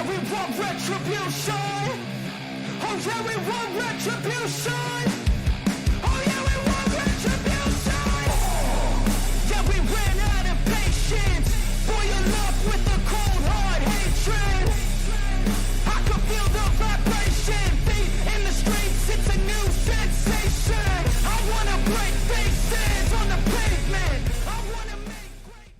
we want retribution. Oh yeah, we want retribution. Oh yeah, we want retribution. Yeah, we ran out of patience. Boil up with the cold hard hatred. I can feel the vibration. Feet in the streets, it's a new sensation. I wanna break faces on the pavement. I wanna make great.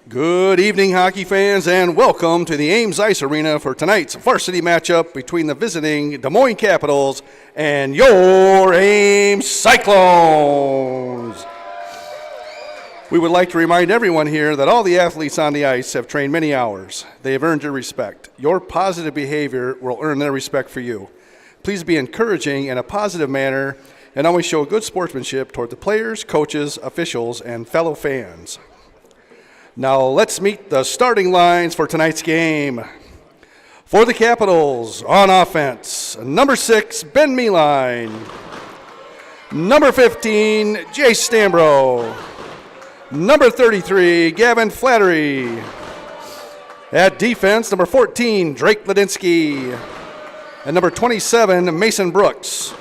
Good evening, hockey fans, and welcome to the Ames Ice Arena for tonight's varsity matchup between the visiting Des Moines Capitals and your Ames Cyclones. We would like to remind everyone here that all the athletes on the ice have trained many hours. They have earned your respect. Your positive behavior will earn their respect for you. Please be encouraging in a positive manner and always show good sportsmanship toward the players, coaches, officials, and fellow fans. Now let's meet the starting lines for tonight's game. For the Capitals, on offense, number 6, Ben Meeline. Number 15, Jay Stambro. Number 33, Gavin Flattery. At defense, number 14, Drake Ladinsky. And number 27, Mason Brooks.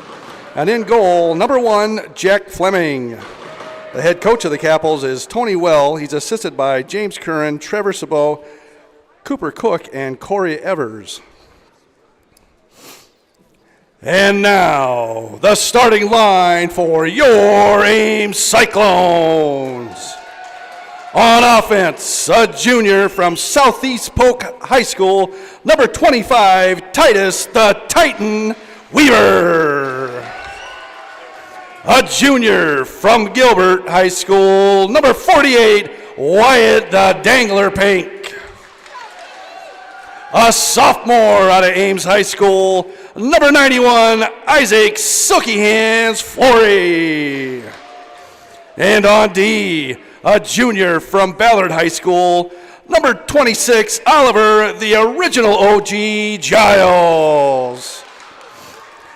And in goal, number 1, Jack Fleming. The head coach of the Capitals is Tony Well. He's assisted by James Curran, Trevor Sabot, Cooper Cook, and Corey Evers. And now, the starting line for your Ames Cyclones. On offense, a junior from Southeast Polk High School, number 25, Titus the Titan Weaver. A junior from Gilbert High School, number 48, Wyatt the Dangler Pink. A sophomore out of Ames High School, number 91, Isaac Silky Hands Flory. And on D, a junior from Ballard High School, Number 26, Oliver, the original OG Giles.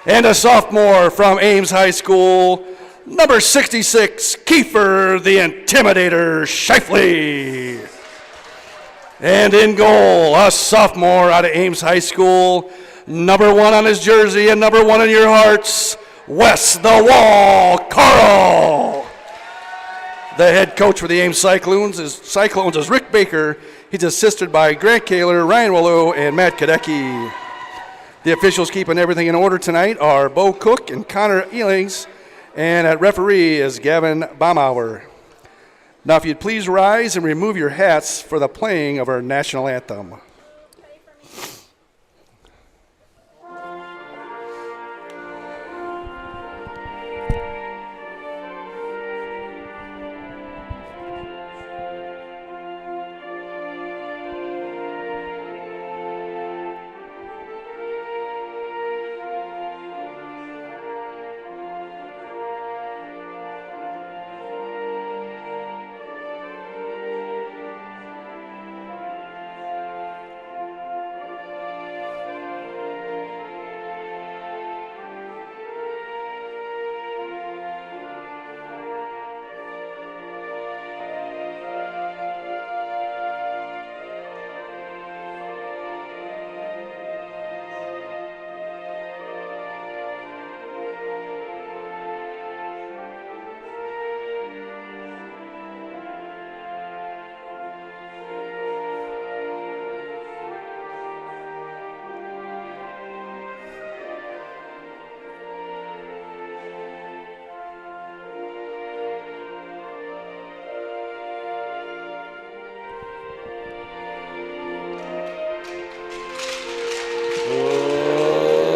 And a sophomore from Ames High School, number 66, Kiefer, the Intimidator Shifley. And in goal, a sophomore out of Ames High School, number 1 on his jersey and number 1 in your hearts, Wes the Wall Carl. The head coach for the Ames Cyclones is Rick Baker. He's assisted by Grant Kaler, Ryan Wallow, and Matt Kadecki. The officials keeping everything in order tonight are Bo Cook and Connor Elings, and at referee is Gavin Baumauer. Now, if you'd please rise and remove your hats for the playing of our national anthem.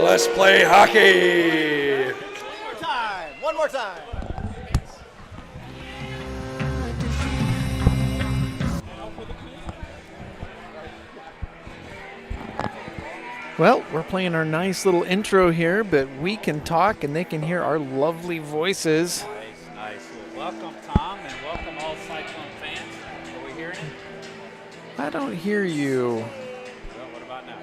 Let's play hockey. One more time. Well, we're playing our nice little intro here, but we can talk and they can hear our lovely voices. Nice. Well, welcome, Tom, and welcome all Cyclone fans. Are we hearing it? I don't hear you. Well, what about now?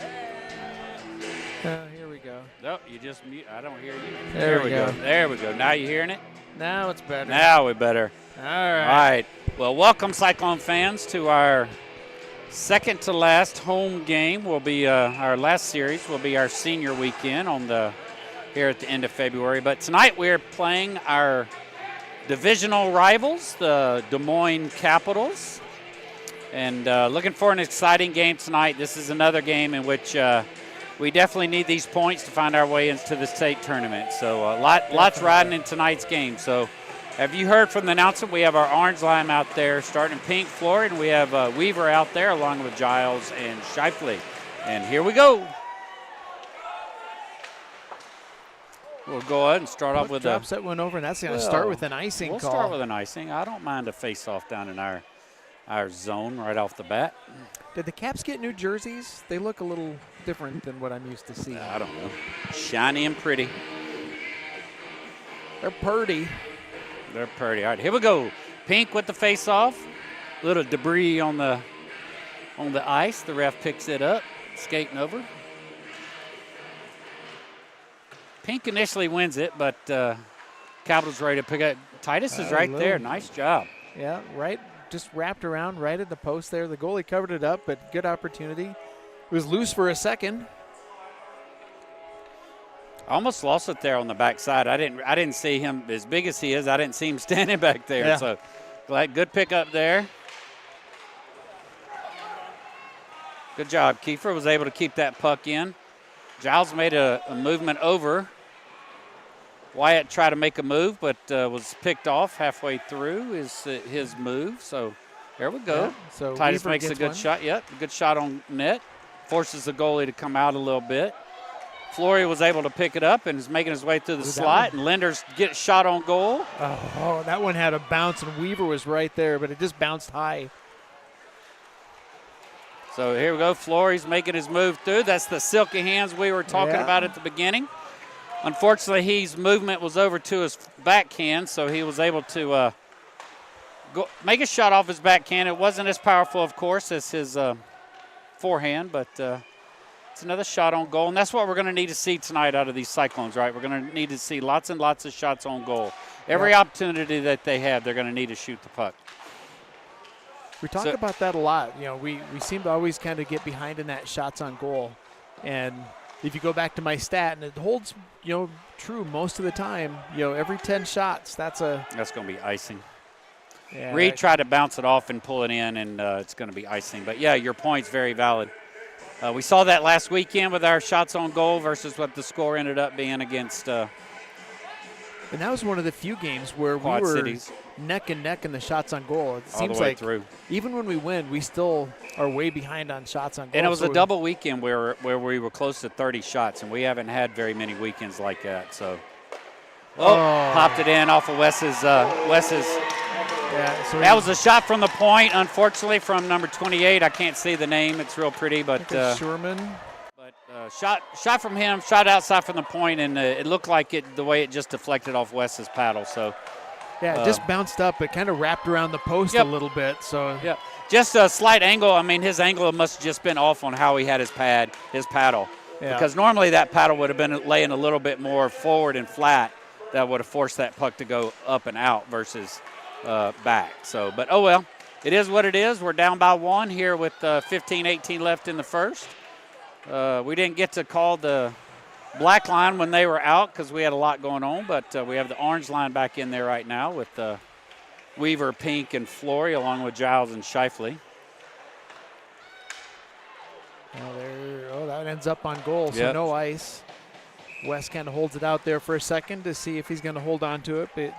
Here we go. No, you just mute. I don't hear you. There we go. There we go. Now you hearing it? Now it's better. Now we better. All All right. right. Well, welcome, Cyclone fans, to our second to last home game. Will be our last series. Will be our senior weekend here at the end of February. But tonight we're playing our divisional rivals, the Des Moines Capitals, and looking for an exciting game tonight. This is another game in which we definitely need these points to find our way into the state tournament. So lots riding in tonight's game. So have you heard from the announcement? We have our orange line out there starting pink, Floyd, and we have Weaver out there along with Giles and Shifley. And here we go. We'll go ahead and start off with drops that one over, and that's going to start with an icing we'll call. We'll start with an icing. I don't mind a face-off down in our zone right off the bat. Did the Caps get new jerseys? They look a little different than what I'm used to seeing. I don't know. Shiny and pretty. They're purty. They're pretty. All right, here we go. Pink with the face-off. Little debris on the ice. The ref picks it up, skating over. Pink initially wins it, but Capitals ready to pick up. Titus is right there. Nice job. Yeah, right. Just wrapped around right at the post there. The goalie covered it up, but good opportunity. It was loose for a second. Almost lost it there on the backside. I didn't see him as big as he is. I didn't see him standing back there. Yeah. So good pick up there. Good job. Kiefer was able to keep that puck in. Giles made a movement over. Wyatt tried to make a move, but was picked off halfway through his move. So there we go. Yeah, so Titus Weaver makes a gets good one. shot. Yep, good shot on net. Forces the goalie to come out a little bit. Flory was able to pick it up and is making his way through the slot. And Lenders gets shot on goal. Oh, that one had a bounce, and Weaver was right there, but it just bounced high. So here we go. Flory's making his move through. That's the silky hands we were talking about at the beginning. Unfortunately, his movement was over to his backhand, so he was able to make a shot off his backhand. It wasn't as powerful, of course, as his forehand, but it's another shot on goal, and that's what we're going to need to see tonight out of these Cyclones, right? We're going to need to see lots and lots of shots on goal. Every opportunity that they have, they're going to need to shoot the puck. We talk about that a lot. You know, we seem to always kind of get behind in that shots on goal. And if you go back to my stat, and it holds, you know, true most of the time, you know, every 10 shots, that's going to be icing. Yeah, Reed tried to bounce it off and pull it in, and it's going to be icing. But, yeah, your point's very valid. We saw that last weekend with our shots on goal versus what the score ended up being against and that was one of the few games where Quad we were Cities. neck and neck in the shots on goal. It all seems the way like through. Even when we win, we still are way behind on shots on goal. And it was a double weekend where we were close to 30 shots, and we haven't had very many weekends like that. So, popped it in off of Wes's. Yeah, so that was a shot from the point, unfortunately, from number 28. I can't see the name. It's real pretty, but Sherman. Shot from him, shot outside from the point, and it looked like the way it just deflected off Wes's paddle. So, yeah, it just bounced up. It kind of wrapped around the post a little bit. So, yeah, just a slight angle. I mean, his angle must have just been off on how he had his paddle, because normally that paddle would have been laying a little bit more forward and flat. That would have forced that puck to go up and out versus back. So, but oh well, it is what it is. We're down by 1 here with 15-18 left in the first. We didn't get to call the black line when they were out because we had a lot going on, but we have the orange line back in there right now with Weaver, Pink, and Flory, along with Giles and Shifley. That ends up on goal, so no ice. West kind of holds it out there for a second to see if he's going to hold on to it, but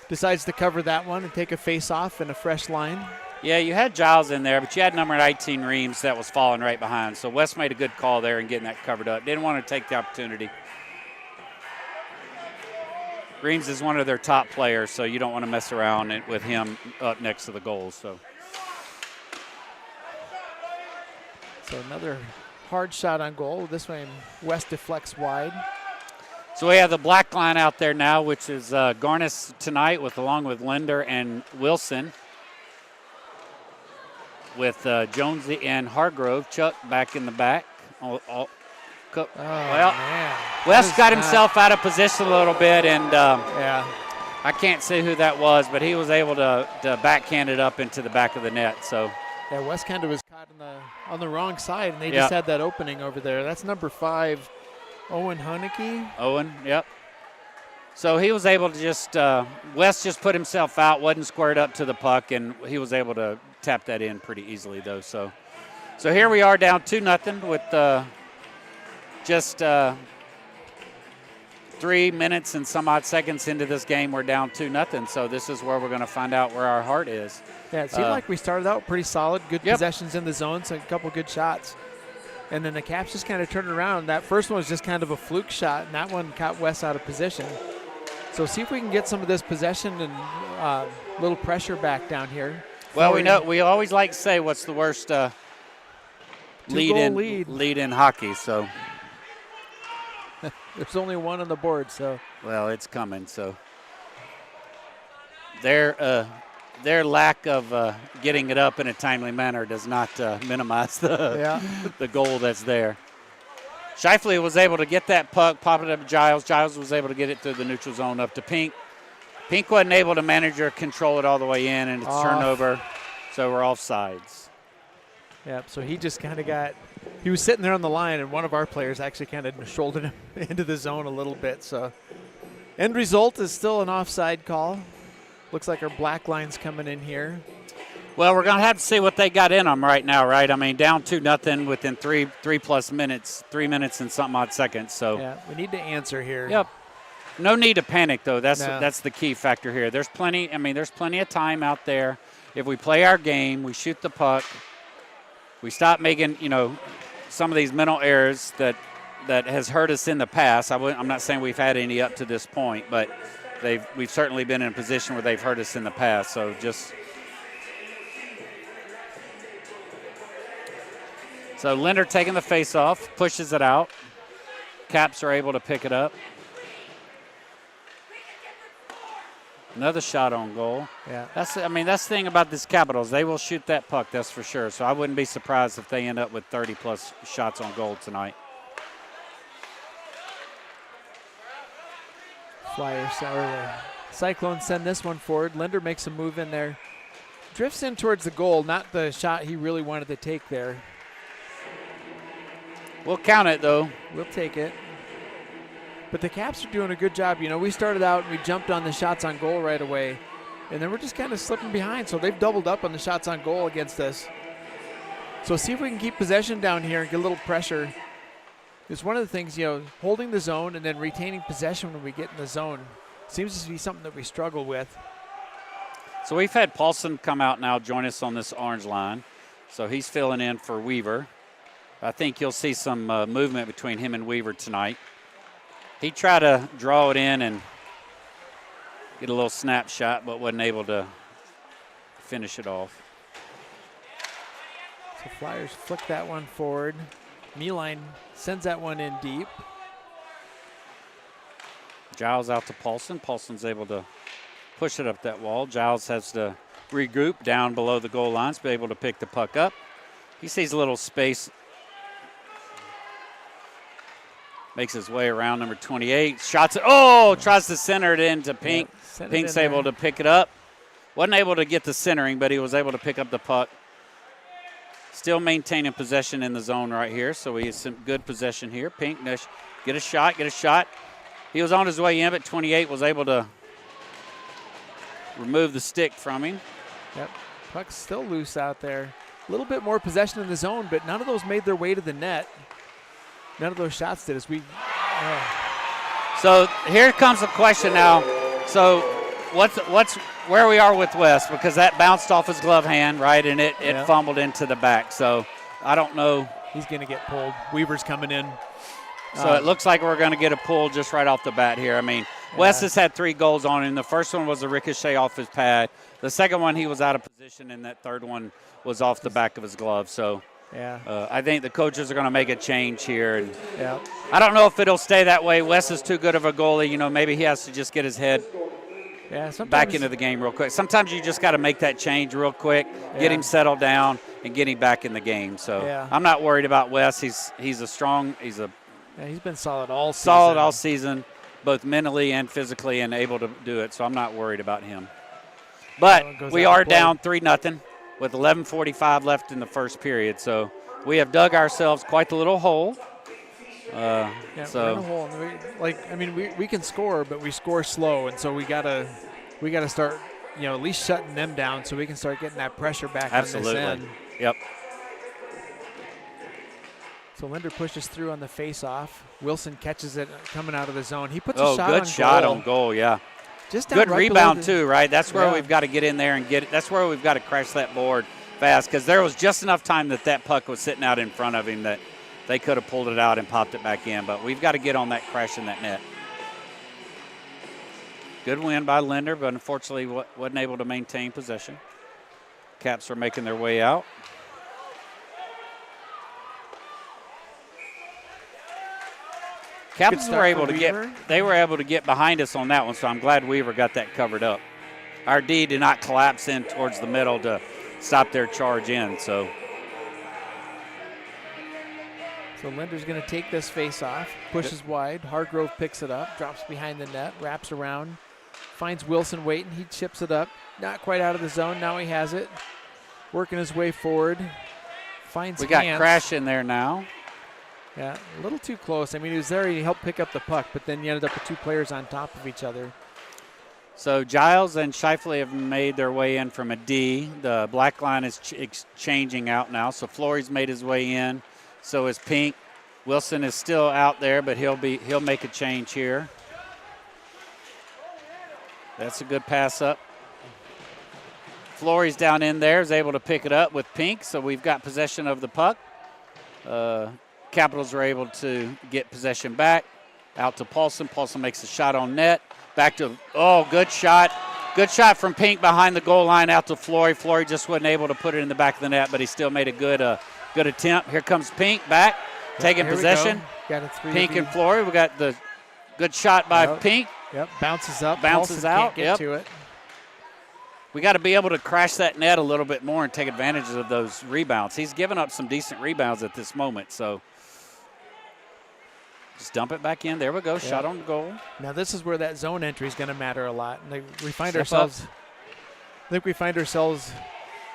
decides to cover that one and take a face-off and a fresh line. Yeah, you had Giles in there, but you had number 18 Reams that was falling right behind. So West made a good call there and getting that covered up. Didn't want to take the opportunity. Reams is one of their top players, so you don't want to mess around with him up next to the goals. So another hard shot on goal. This one, West deflects wide. So we have the black line out there now, which is Garnis tonight along with Linder and Wilson. With Jonesy and Hargrove, Chuck back in the back. Man. West got himself out of position a little bit, and I can't see who that was, but he was able to backhand it up into the back of the net. So West kind of was caught on the wrong side, and they just had that opening over there. That's number 5, Owen Honeke. Owen, yep. So he was able to just West just put himself out, wasn't squared up to the puck, and he was able to tap that in pretty easily, though. So here we are down 2-0 with just 3 minutes and some odd seconds into this game. We're down 2-0. So this is where we're going to find out where our heart is. Yeah, it seemed like we started out pretty solid, good possessions in the zone, so a couple good shots. And then the Caps just kind of turned around. That first one was just kind of a fluke shot, and that one caught West out of position. So see if we can get some of this possession and little pressure back down here. Well, we always like to say what's the worst lead in hockey. So there's only one on the board. So well, it's coming. So their lack of getting it up in a timely manner does not minimize the goal that's there. Shifley was able to get that puck, pop it up to Giles. Giles was able to get it through the neutral zone up to Pink. Pink wasn't able to manage or control it all the way in, and it's turnover, so we're off sides. Yep, so he just kind of he was sitting there on the line, and one of our players actually kind of shouldered him into the zone a little bit. So end result is still an offside call. Looks like our black line's coming in here. Well, we're going to have to see what they got in them right now, right? I mean, down 2-0 within 3+ minutes, 3 minutes and something odd seconds. So yeah, we need to answer here. Yep. No need to panic, though. That's the key factor here. There's plenty of time out there. If we play our game, we shoot the puck, we stop making, some of these mental errors that has hurt us in the past. I'm not saying we've had any up to this point, but we've certainly been in a position where they've hurt us in the past. So So Linder taking the face-off, pushes it out. Caps are able to pick it up. Another shot on goal. Yeah. That's the thing about this Capitals. They will shoot that puck, that's for sure. So I wouldn't be surprised if they end up with 30-plus shots on goal tonight. Flyers or the Cyclones send this one forward. Linder makes a move in there. Drifts in towards the goal, not the shot he really wanted to take there. We'll count it, though. We'll take it. But the Caps are doing a good job. You know, we started out and we jumped on the shots on goal right away, and then we're just kind of slipping behind. So they've doubled up on the shots on goal against us. So see if we can keep possession down here and get a little pressure. It's one of the things, you know, holding the zone and then retaining possession when we get in the zone seems to be something that we struggle with. So we've had Paulson come out now, join us on this orange line. So he's filling in for Weaver. I think you'll see some movement between him and Weaver tonight. He tried to draw it in and get a little snapshot, but wasn't able to finish it off. So Flyers flick that one forward. Meeline sends that one in deep. Giles out to Paulson. Paulson's able to push it up that wall. Giles has to regroup down below the goal lines, be able to pick the puck up. He sees a little space. Makes his way around number 28. Shots it. Oh, tries to center it into Pink. Yep, Pink's able to pick it up. Wasn't able to get the centering, but he was able to pick up the puck. Still maintaining possession in the zone right here, so he has some good possession here. Pink, get a shot. He was on his way in, but 28 was able to remove the stick from him. Yep, puck's still loose out there. A little bit more possession in the zone, but none of those made their way to the net. None of those shots did. So here comes a question now. So what's where we are with West, because that bounced off his glove hand, right, and it fumbled into the back. So I don't know. He's going to get pulled. Weaver's coming in. So it looks like we're going to get a pull just right off the bat here. I mean, West has had 3 goals on him. The first one was a ricochet off his pad. The second one, he was out of position, and that third one was off the back of his glove. So I think the coaches are going to make a change here. And I don't know if it'll stay that way. West is too good of a goalie. You know, maybe he has to just get his head back into the game real quick. Sometimes you just got to make that change real quick, get him settled down, and get him back in the game. So I'm not worried about West. He's been solid all season. Solid all season, both mentally and physically, and able to do it. So I'm not worried about him. But we are down 3-0 with 11:45 left in the first period. So we have dug ourselves quite the little hole. We're in a hole. We can score, but we score slow, and so we gotta start, at least shutting them down so we can start getting that pressure back on this end. Yep. So Linder pushes through on the face-off. Wilson catches it coming out of the zone. He puts a shot on goal. Good shot on goal, yeah. Just good rebound too, right? That's where we've got to get in there and get it. That's where we've got to crash that board fast, because there was just enough time that puck was sitting out in front of him that they could have pulled it out and popped it back in. But we've got to get on that crash in that net. Good win by Linder, but unfortunately wasn't able to maintain possession. Caps are making their way out. Capitals were able to get behind us on that one, so I'm glad Weaver got that covered up. Our D did not collapse in towards the middle to stop their charge in. So Linder's going to take this face off, pushes wide. Hargrove picks it up, drops behind the net, wraps around, finds Wilson waiting. He chips it up, not quite out of the zone. Now he has it, working his way forward. We got Crash in there now. Yeah, a little too close. I mean, he was there. He helped pick up the puck, but then you ended up with 2 players on top of each other. So Giles and Shifley have made their way in from a D. The black line is changing out now. So Flory's made his way in. So is Pink. Wilson is still out there, but he'll make a change here. That's a good pass up. Flory's down in there, is able to pick it up with Pink. So we've got possession of the puck. Capitals are able to get possession back. Out to Paulson. Paulson makes a shot on net. Back to, good shot. Good shot from Pink behind the goal line out to Flory. Flory just wasn't able to put it in the back of the net, but he still made a good attempt. Here comes Pink back, taking possession. Got a 3 Pink and Flory. We got the good shot by Pink. Yep, bounces up. Bounces Paulson out. Can't get to it. we got to be able to crash that net a little bit more and take advantage of those rebounds. He's given up some decent rebounds at this moment, so just dump it back in. There we go, shot on goal. Now this is where that zone entry is going to matter a lot. And we find Step ourselves, up. I think we find ourselves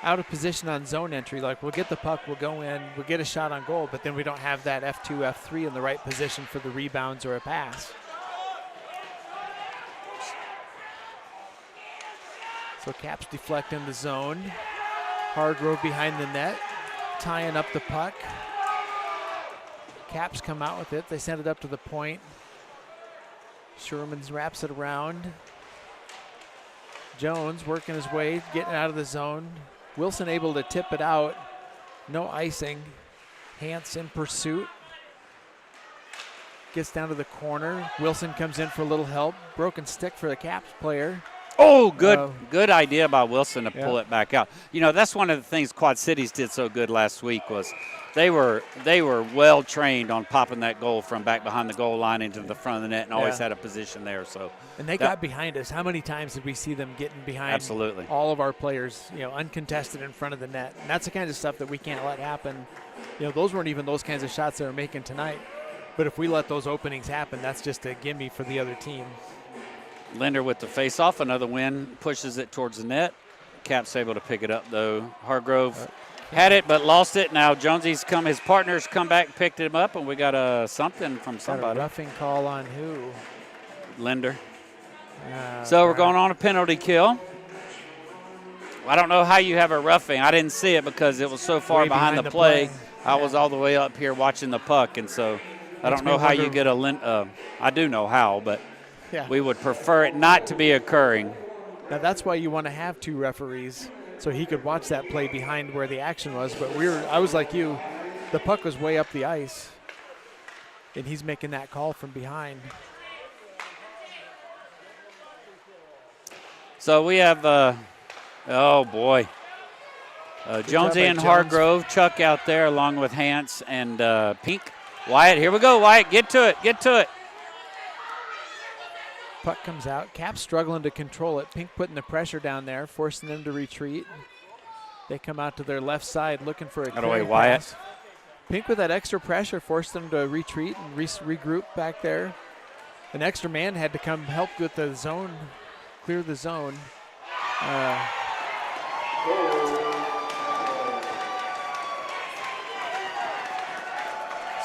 out of position on zone entry. Like we'll get the puck, we'll go in, we'll get a shot on goal, but then we don't have that F2, F3 in the right position for the rebounds or a pass. So Caps deflect in the zone. Hargrove behind the net, tying up the puck. Caps come out with it. They send it up to the point. Sherman wraps it around. Jones working his way, getting out of the zone. Wilson able to tip it out. No icing. Hance in pursuit. Gets down to the corner. Wilson comes in for a little help. Broken stick for the Caps player. Oh, good idea by Wilson to pull it back out. You know, that's one of the things Quad Cities did so good last week was they were well trained on popping that goal from back behind the goal line into the front of the net and always had a position there. So and they got behind us. How many times did we see them getting behind absolutely all of our players, you know, uncontested in front of the net? And that's the kind of stuff that we can't let happen. You know, those weren't even those kinds of shots they were making tonight. But if we let those openings happen, that's just a gimme for the other team. Linder with the face-off. Another win pushes it towards the net. Cap's able to pick it up, though. Hargrove had it but lost it. Now Jonesy's his partners come back, picked him up, and we got something from somebody. Got a roughing call on who? Linder. So we're going on a penalty kill. I don't know how you have a roughing. I didn't see it because it was so far behind the play. I was all the way up here watching the puck, and so I don't know how you get I do know how, but we would prefer it not to be occurring. Now that's why you want to have two referees, so he could watch that play behind where the action was. But I was like you, the puck was way up the ice, and he's making that call from behind. So we have, oh boy, Jonesy and Hargrove, Chuck out there along with Hance and Pink. Wyatt, here we go, Wyatt, get to it. Puck comes out. Cap's struggling to control it. Pink putting the pressure down there, forcing them to retreat. They come out to their left side looking for a clearing pass. Pink with that extra pressure forced them to retreat and regroup back there. An extra man had to come help with the zone, clear the zone.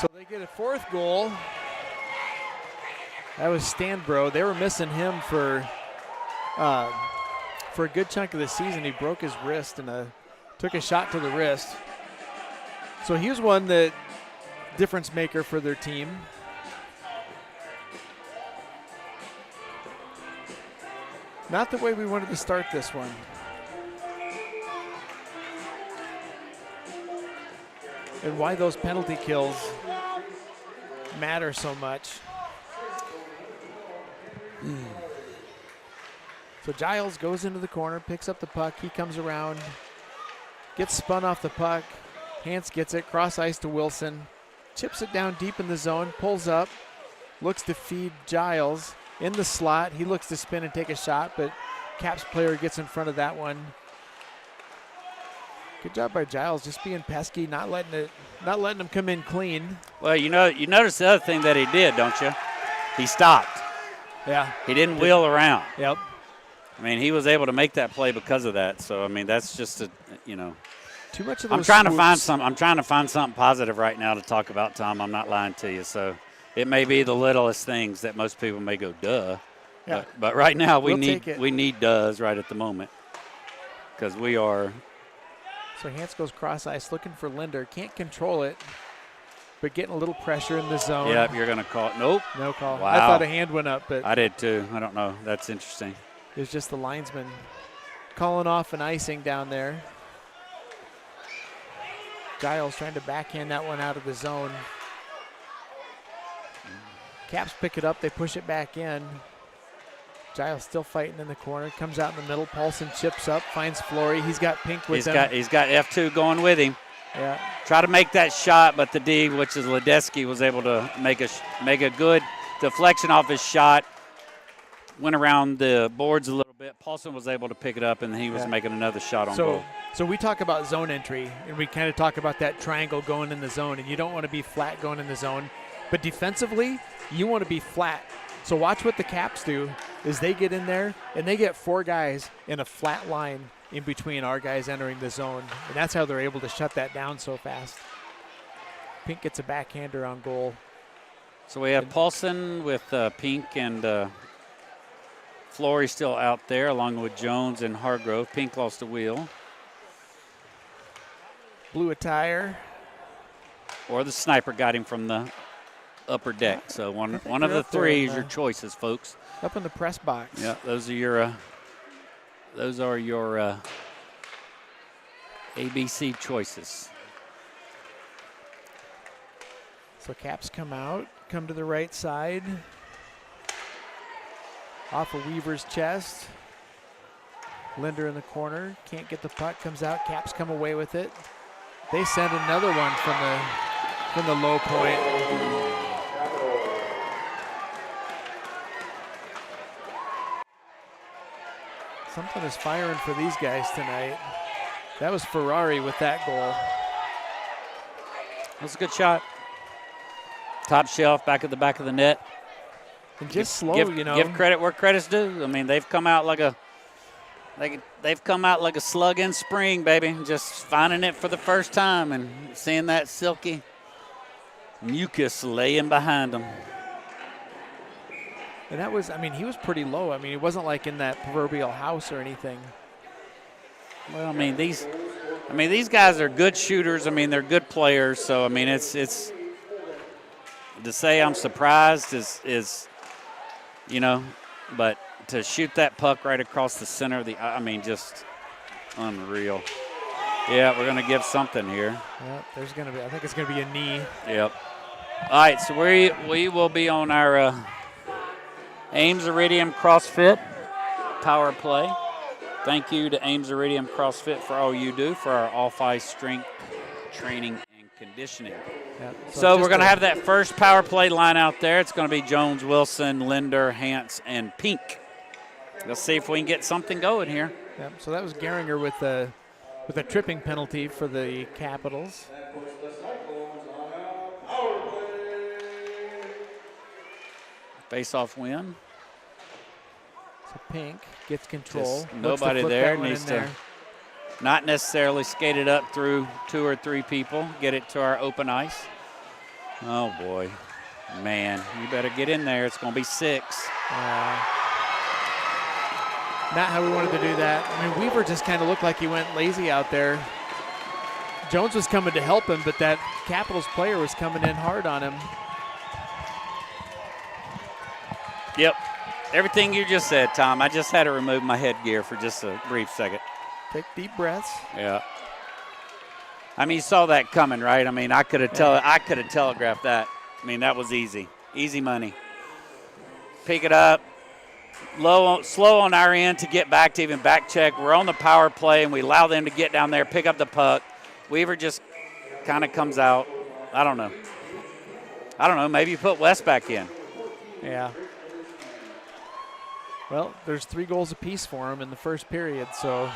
So they get a fourth goal. That was Stanbro. They were missing him for a good chunk of the season. He broke his wrist and took a shot to the wrist. So he was one that difference maker for their team. Not the way we wanted to start this one. And why those penalty kills matter so much. So Giles goes into the corner, picks up the puck. He comes around, gets spun off the puck. Hance gets it, cross ice to Wilson, chips it down deep in the zone, pulls up, looks to feed Giles in the slot. He looks to spin and take a shot, but Caps player gets in front of that one. Good job by Giles, just being pesky, not letting him come in clean. Well, you notice the other thing that he did, don't you? He stopped. Yeah. He didn't wheel around. Yep. I mean, he was able to make that play because of that. So I mean, that's just too much of those I'm trying to find something positive right now to talk about, Tom. I'm not lying to you. So it may be the littlest things that most people may go, duh. Yeah. But right now we need does right at the moment because we are. So Hance goes cross ice looking for Linder. Can't control it, but getting a little pressure in the zone. Yep, you're going to call it. Nope. No call. Wow. I thought a hand went up, but I did too. I don't know. That's interesting. It was just the linesman calling off an icing down there. Giles trying to backhand that one out of the zone. Caps pick it up. They push it back in. Giles still fighting in the corner. Comes out in the middle. Paulson chips up, finds Flory. He's got Pink with him. He's got F2 going with him. Yeah. Try to make that shot, but the D, which is Ledeski, was able to make a good deflection off his shot. Went around the boards a little little bit. Paulson was able to pick it up, and he was making another shot on goal. So we talk about zone entry, and we kind of talk about that triangle going in the zone, and you don't want to be flat going in the zone. But defensively, you want to be flat. So watch what the Caps do is they get in there, and they get 4 guys in a flat line in between our guys entering the zone, and that's how they're able to shut that down so fast. Pink gets a backhander on goal. So we have Paulson with Pink and Flory still out there, along with Jones and Hargrove. Pink lost the wheel. Blew a tire. Or the sniper got him from the upper deck. So one of the 3 is your choices, folks. Up in the press box. Yeah, those are your ABC choices. So Caps come out, come to the right side. Off of Weaver's chest. Linder in the corner, can't get the puck, comes out, Caps come away with it. They send another one from the low point. Something is firing for these guys tonight. That was Ferrari with that goal. That was a good shot. Top shelf, back of the net. And just slow, Give credit where credit's due. I mean, they've come out like a slug in spring, baby. Just finding it for the first time and seeing that silky mucus laying behind them. And that was, he was pretty low. It wasn't like in that proverbial house or anything. Well, these guys are good shooters. They're good players. So, it's to say I'm surprised is but to shoot that puck right across the center of the, just unreal. Yeah, we're going to give something here. Yeah, I think it's going to be a knee. Yep. All right, so we will be on our Ames Iridium CrossFit power play. Thank you to Ames Iridium CrossFit for all you do for our off-ice strength training and conditioning. Yep. So we're going to have that first power play line out there. It's going to be Jones, Wilson, Linder, Hance, and Pink. Let's see if we can get something going here. Yep. So that was Geringer with a tripping penalty for the Capitals. Face-off win. So Pink gets control. Just nobody there. Needs to not necessarily skate it up through 2 or 3 people. Get it to our open ice. Oh, boy. Man, you better get in there. It's going to be 6. Not how we wanted to do that. Weaver just kind of looked like he went lazy out there. Jones was coming to help him, but that Capitals player was coming in hard on him. Yep. Everything you just said, Tom. I just had to remove my headgear for just a brief second. Take deep breaths. Yeah. You saw that coming, right? I could have telegraphed that. That was easy. Easy money. Pick it up. Slow on our end to get back to even back check. We're on the power play, and we allow them to get down there, pick up the puck. Weaver just kind of comes out. I don't know. Maybe you put West back in. Yeah. Well, there's 3 goals apiece for him in the first period, so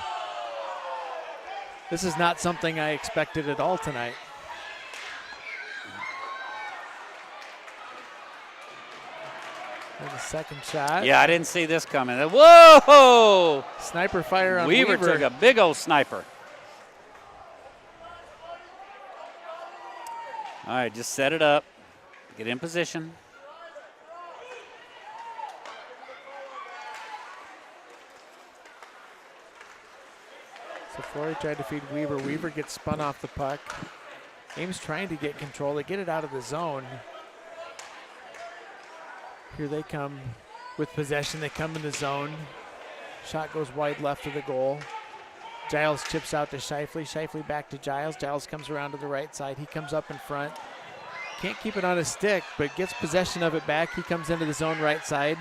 this is not something I expected at all tonight. There's a second shot. Yeah, I didn't see this coming. Whoa! Sniper fire on Weaver took a big old sniper. All right, just set it up. Get in position. So Flory tried to feed Weaver. Weaver gets spun off the puck. Ames trying to get control. They get it out of the zone. Here they come with possession. They come in the zone. Shot goes wide left of the goal. Giles chips out to Scheifele. Scheifele back to Giles. Giles comes around to the right side. He comes up in front. Can't keep it on his stick, but gets possession of it back. He comes into the zone right side.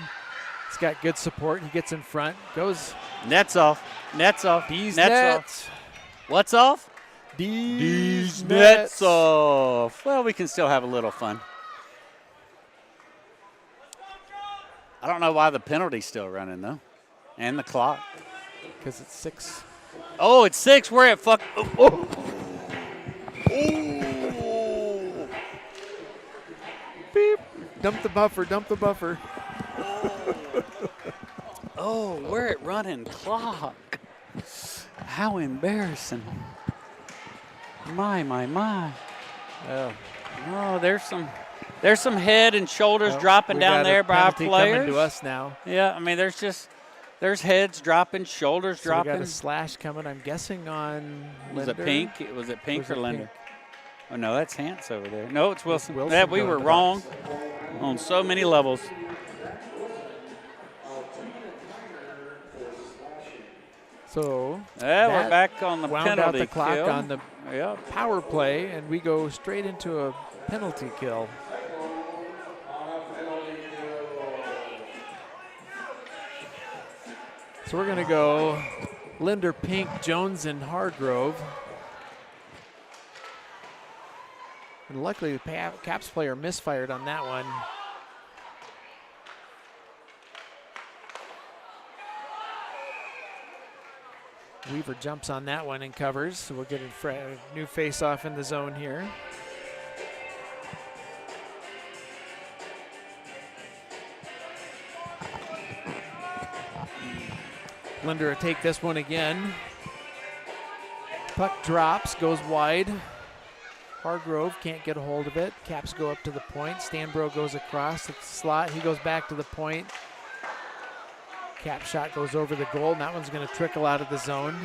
He's got good support. He gets in front. Goes. Nets off. Nets off. D's nets nets. Off. What's off? D's nets off. Well, we can still have a little fun. I don't know why the penalty's still running, though. And the clock. because it's 6. Oh, it's 6. We're at fuck. Oh. Beep. Dump the buffer. Dump the buffer. Oh, we're at running clock. How embarrassing. My. Oh. Oh, there's some head and shoulders dropping down there by our players. Coming to us now. Yeah, I mean, there's heads dropping, shoulders So dropping. we got a slash coming. I'm guessing on Was Linder. it pink? Was it pink or Linder? Pink? Oh no, that's Hans over there. No, it's Wilson. Wilson Yeah, we going were to the wrong box. on so many levels. So Yeah, we're that back on the wound out penalty the clock kill. on the power play, and we go straight into a penalty kill. So we're going to go Linder, Pink, Jones, and Hargrove. And luckily, the Caps player misfired on that one. Weaver jumps on that one and covers, so we'll get a new face-off in the zone here. Linder will take this one again. Puck drops, goes wide. Hargrove can't get a hold of it. Caps go up to the point. Stanbro goes across the slot. He goes back to the point. Cap shot goes over the goal, and that one's going to trickle out of the zone.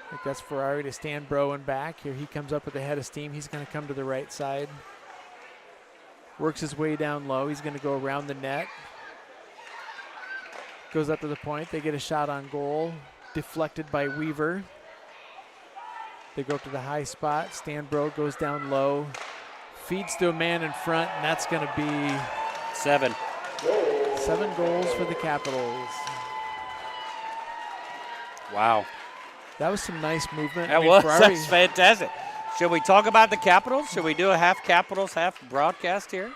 I think that's Ferrari to Stanbro and back. Here he comes up with a head of steam. He's going to come to the right side. Works his way down low. He's going to go around the net. Goes up to the point. They get a shot on goal. Deflected by Weaver. They go up to the high spot. Stanbro goes down low. Feeds to a man in front, and that's going to be 7. 7 goals for the Capitals. Wow. That was some nice movement. That that's fantastic. Should we talk about the Capitals? Should we do a half Capitals, half broadcast here?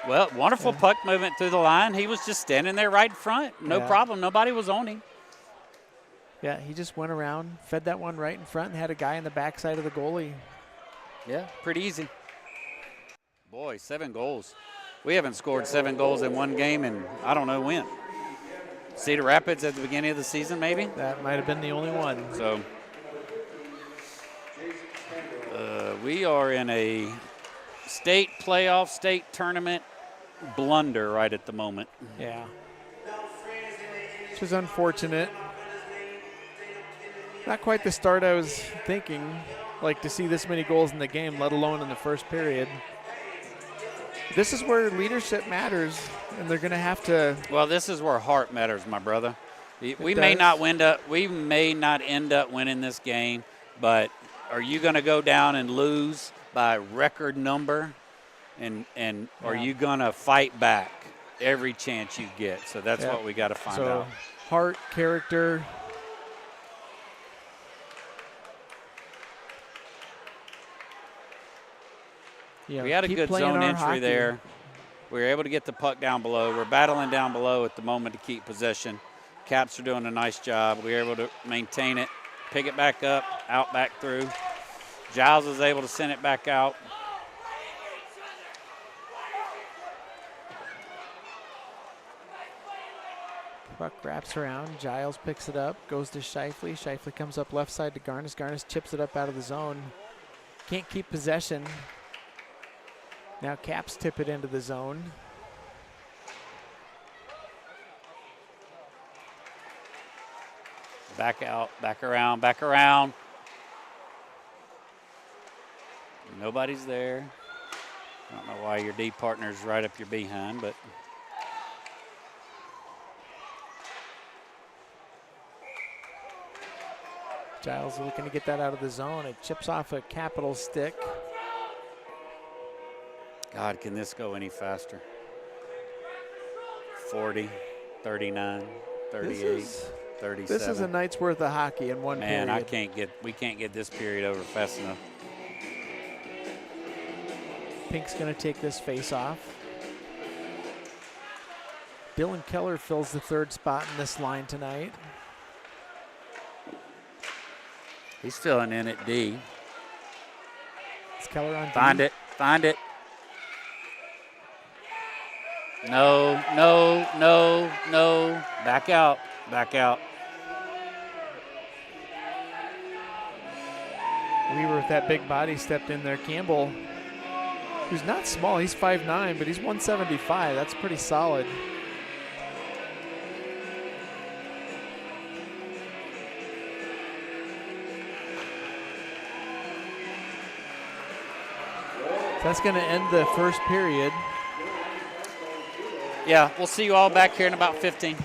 Well, wonderful puck movement through the line. He was just standing there right in front. No problem. Nobody was on him. Yeah, he just went around, fed that one right in front, and had a guy in the backside of the goalie. Yeah, pretty easy. Boy, 7 goals. We haven't scored 7 goals in one game in I don't know when. Cedar Rapids at the beginning of the season, maybe? That might have been the only one. So we are in a state playoff, state tournament blunder right at the moment. Yeah. Which is unfortunate. Not quite the start I was thinking, like to see this many goals in the game, let alone in the first period. This is where leadership matters, and they're going to have to. Well, this is where heart matters, my brother. We does. may not end up winning this game, but are you going to go down and lose by record number, and are you going to fight back every chance you get? So that's what we got to find out. Heart, character. We had a good zone entry there. We were able to get the puck down below. We're battling down below at the moment to keep possession. Caps are doing a nice job. We were able to maintain it, pick it back up, out back through. Giles was able to send it back out. Puck wraps around. Giles picks it up, goes to Scheifele. Scheifele comes up left side to Garnis. Garnis chips it up out of the zone. Can't keep possession. Now Caps tip it into the zone. Back out, back around, back around. Nobody's there. I don't know why your D partner's right up your behind, but Giles looking to get that out of the zone. It chips off a Capital stick. God, can this go any faster? 40, 39, 38, 37. This is a night's worth of hockey in one period. Man, we can't get this period over fast enough. Pink's going to take this face off. Dylan Keller fills the third spot in this line tonight. He's filling in at D. Is Keller on D? Find it. Find it. No, no, no, no. Back out. Back out. Weaver with that big body stepped in there. Campbell, who's not small, he's 5'9", but he's 175. That's pretty solid. That's going to end the first period. Yeah, we'll see you all back here in about 15.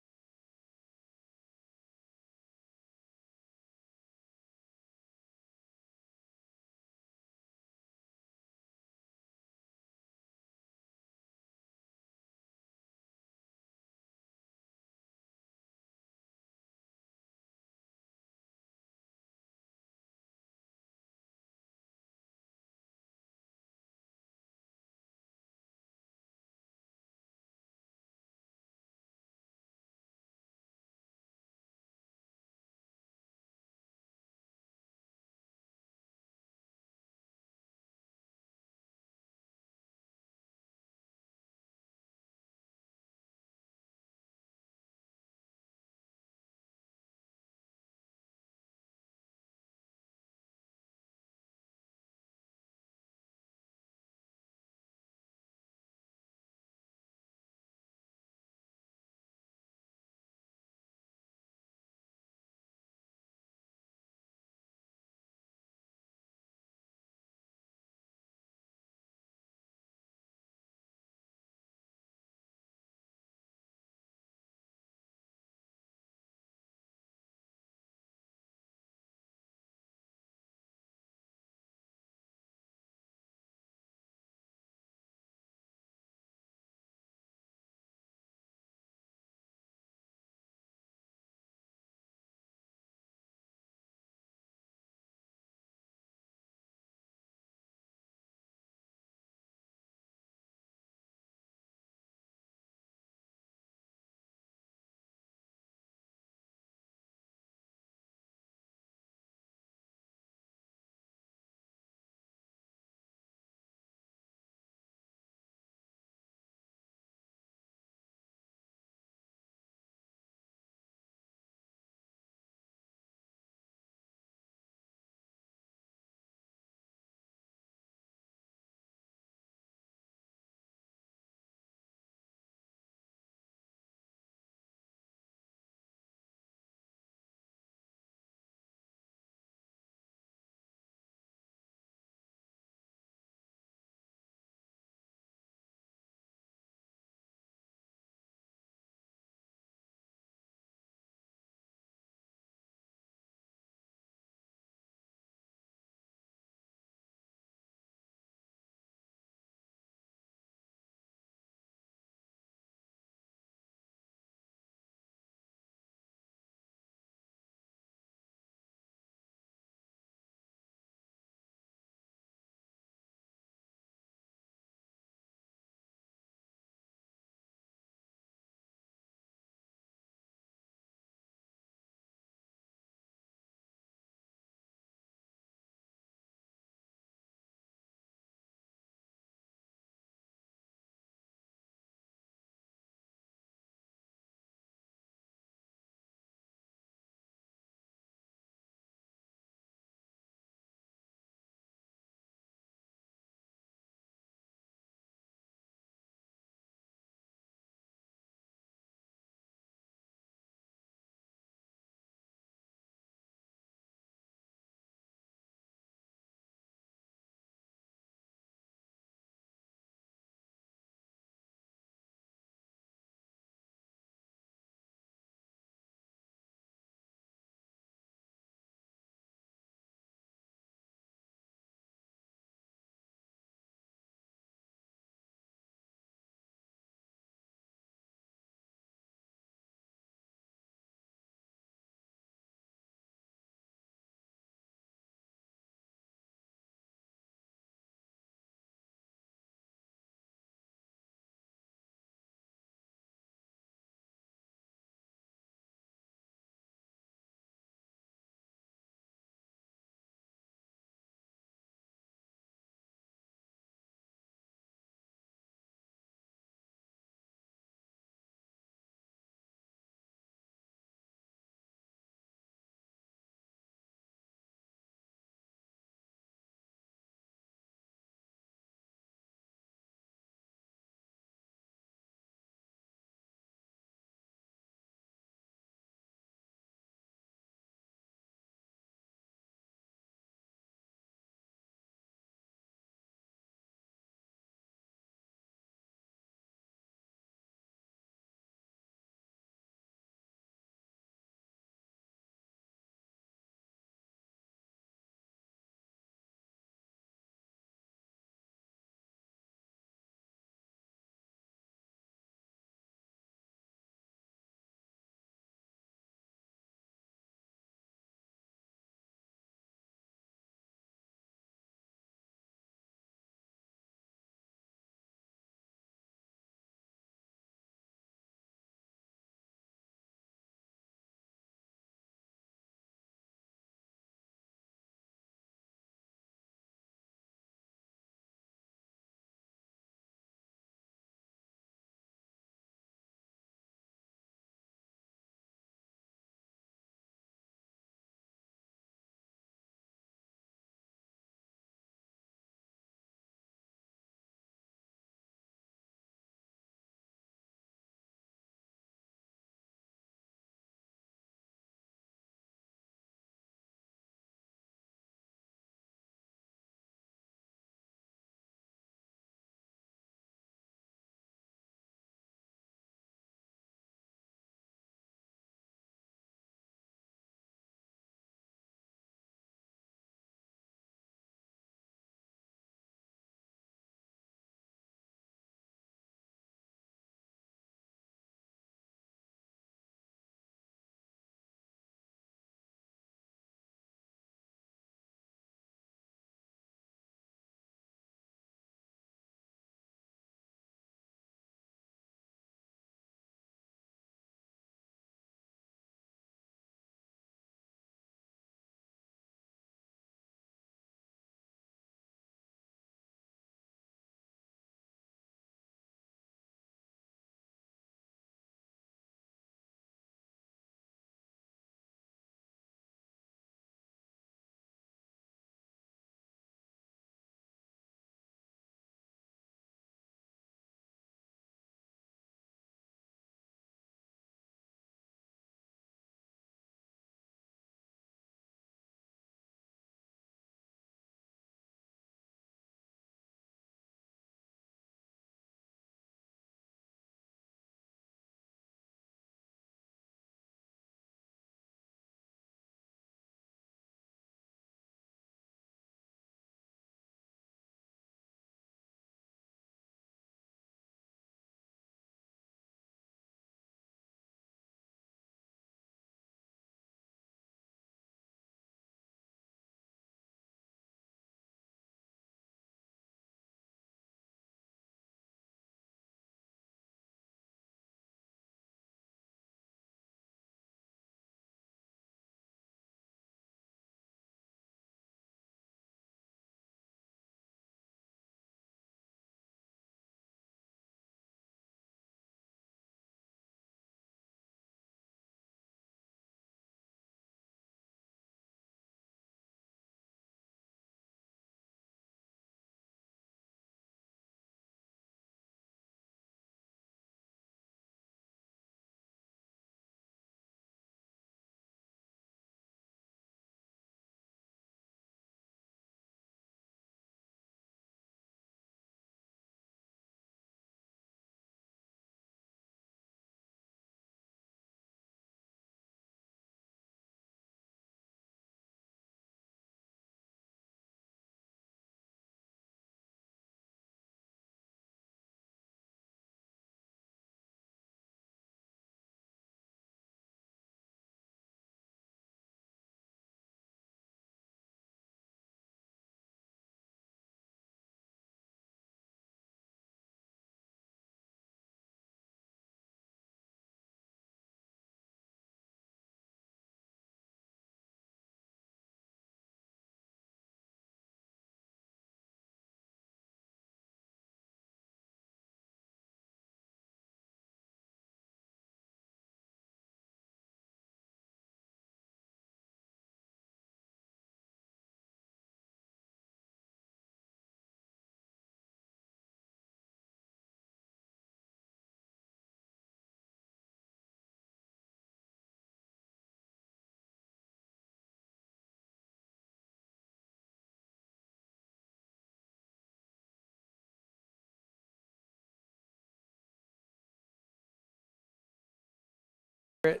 Hey,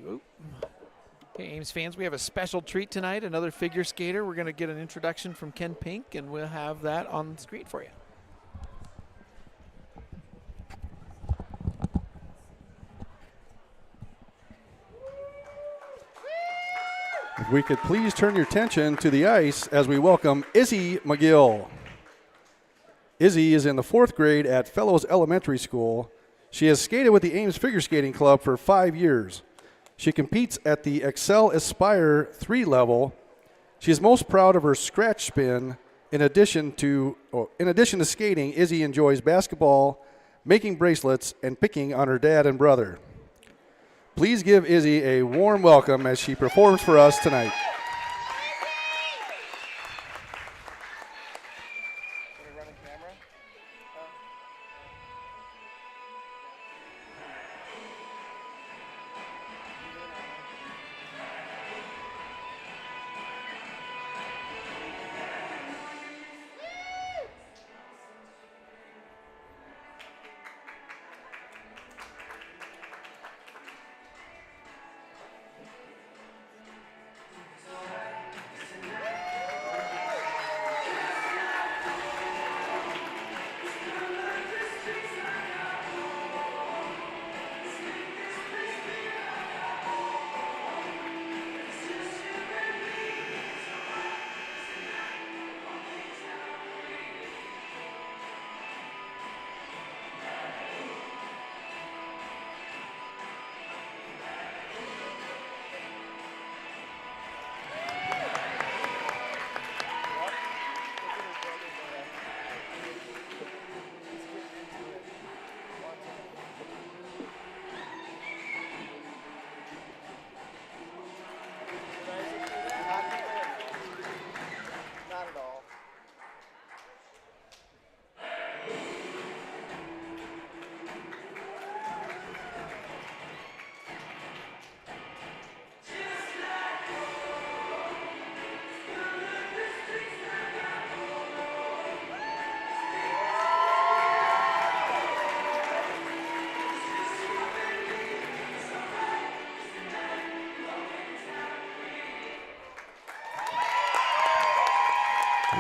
oop. Hey, Ames fans, we have a special treat tonight, another figure skater. We're going to get an introduction from Ken Pink, and we'll have that on the screen for you. If we could please turn your attention to the ice as we welcome Izzy McGill. Izzy is in the 4th grade at Fellows Elementary School. She has skated with the Ames Figure Skating Club for 5 years. She competes at the Excel Aspire 3 level. She is most proud of her scratch spin. In addition to skating, Izzy enjoys basketball, making bracelets, and picking on her dad and brother. Please give Izzy a warm welcome as she performs for us tonight.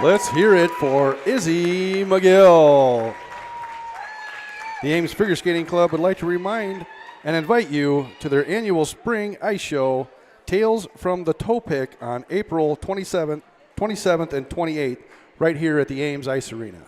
Let's hear it for Izzy McGill. The Ames Figure Skating Club would like to remind and invite you to their annual spring ice show, Tales from the Toe Pick, on April 27th and 28th, right here at the Ames Ice Arena.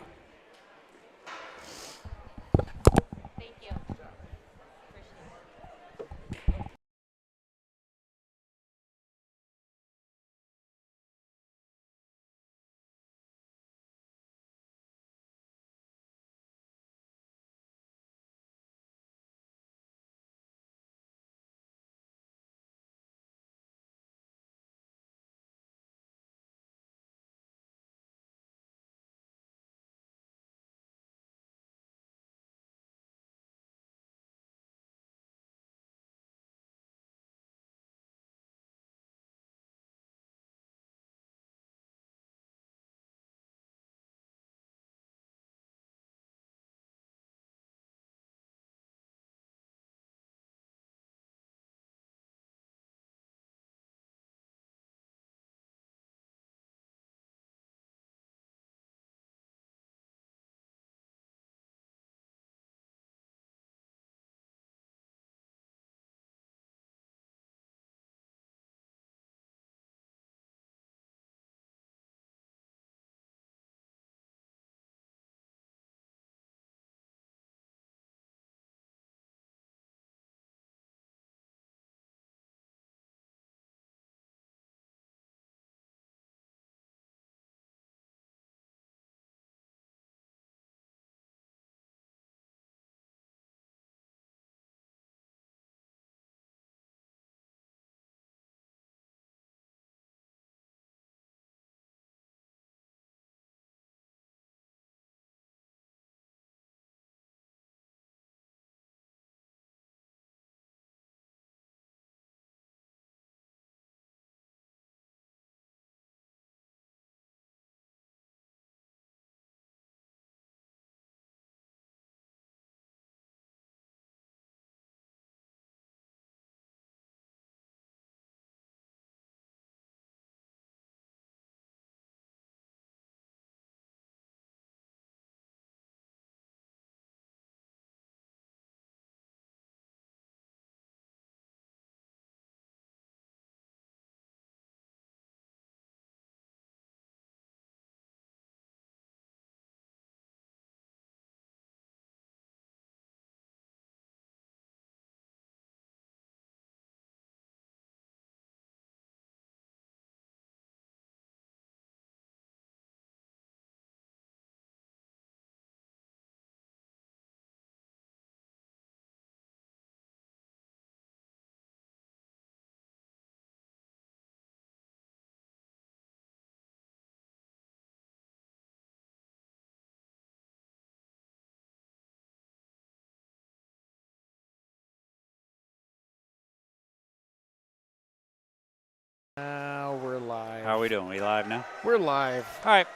We're live. How are we doing? We live now? We're live. All right.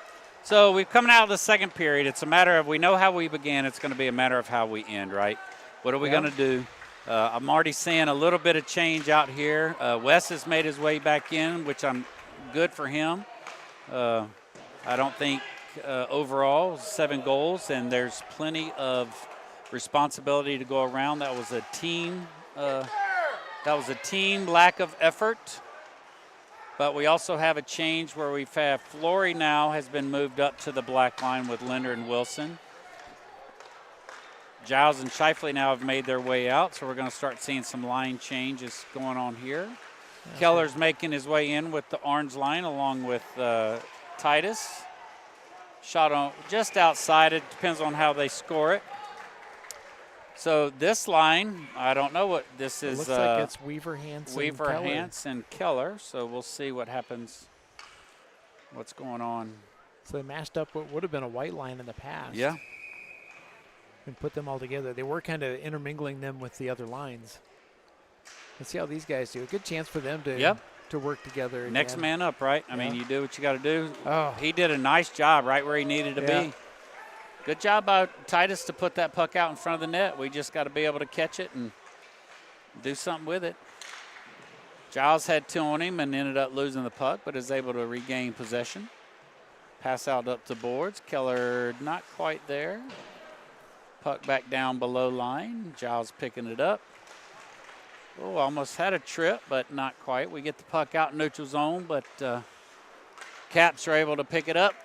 So we've come out of the second period. It's a matter of, we know how we began. It's going to be a matter of how we end, right? What are we going to do? I'm already seeing a little bit of change out here. Wes has made his way back in, which I'm good for him. I don't think overall 7 goals, and there's plenty of responsibility to go around. That was a team. That was a team lack of effort. But we also have a change where we've had Flory now has been moved up to the black line with Linder and Wilson. Giles and Shifley now have made their way out, so we're going to start seeing some line changes going on here. Keller's making his way in with the orange line along with Titus. Shot on just outside. It depends on how they score it. So this line, I don't know what this is. Looks like it's Weaver, Hansen, Keller. Hansen, Keller. So we'll see what happens, what's going on. So they mashed up what would have been a white line in the past. Yeah. And put them all together. They were kind of intermingling them with the other lines. Let's see how these guys do. A good chance for them to work together. Next man up, right? I mean, you do what you got to do. Oh. He did a nice job right where he needed to be. Good job by Titus to put that puck out in front of the net. We just got to be able to catch it and do something with it. Giles had 2 on him and ended up losing the puck, but is able to regain possession. Pass out up to boards. Keller not quite there. Puck back down below line. Giles picking it up. Oh, almost had a trip, but not quite. We get the puck out in neutral zone, but Caps are able to pick it up.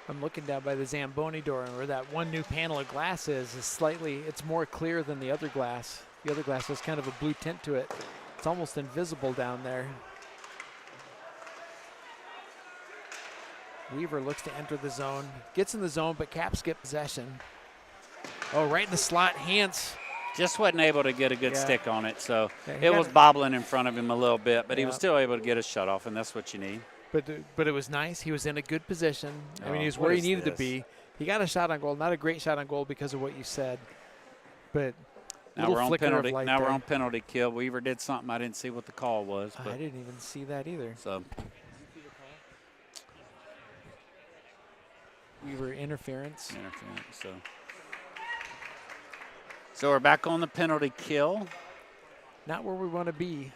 I'm looking down by the Zamboni door, and where that one new panel of glass is slightly, it's more clear than the other glass. The other glass has kind of a blue tint to it. It's almost invisible down there. Weaver looks to enter the zone. Gets in the zone, but Caps get possession. Oh, right in the slot, Hans. Just wasn't able to get a good stick on it, so it was bobbling in front of him a little bit, but he was still able to get a shut off, and that's what you need. But it was nice. He was in a good position. I mean, he was where he needed to be. He got a shot on goal. Not a great shot on goal because of what you said, but now we're on penalty. Now we're on penalty kill. Weaver did something. I didn't see what the call was. But I didn't even see that either. So Weaver interference. So we're back on the penalty kill. Not where we want to be.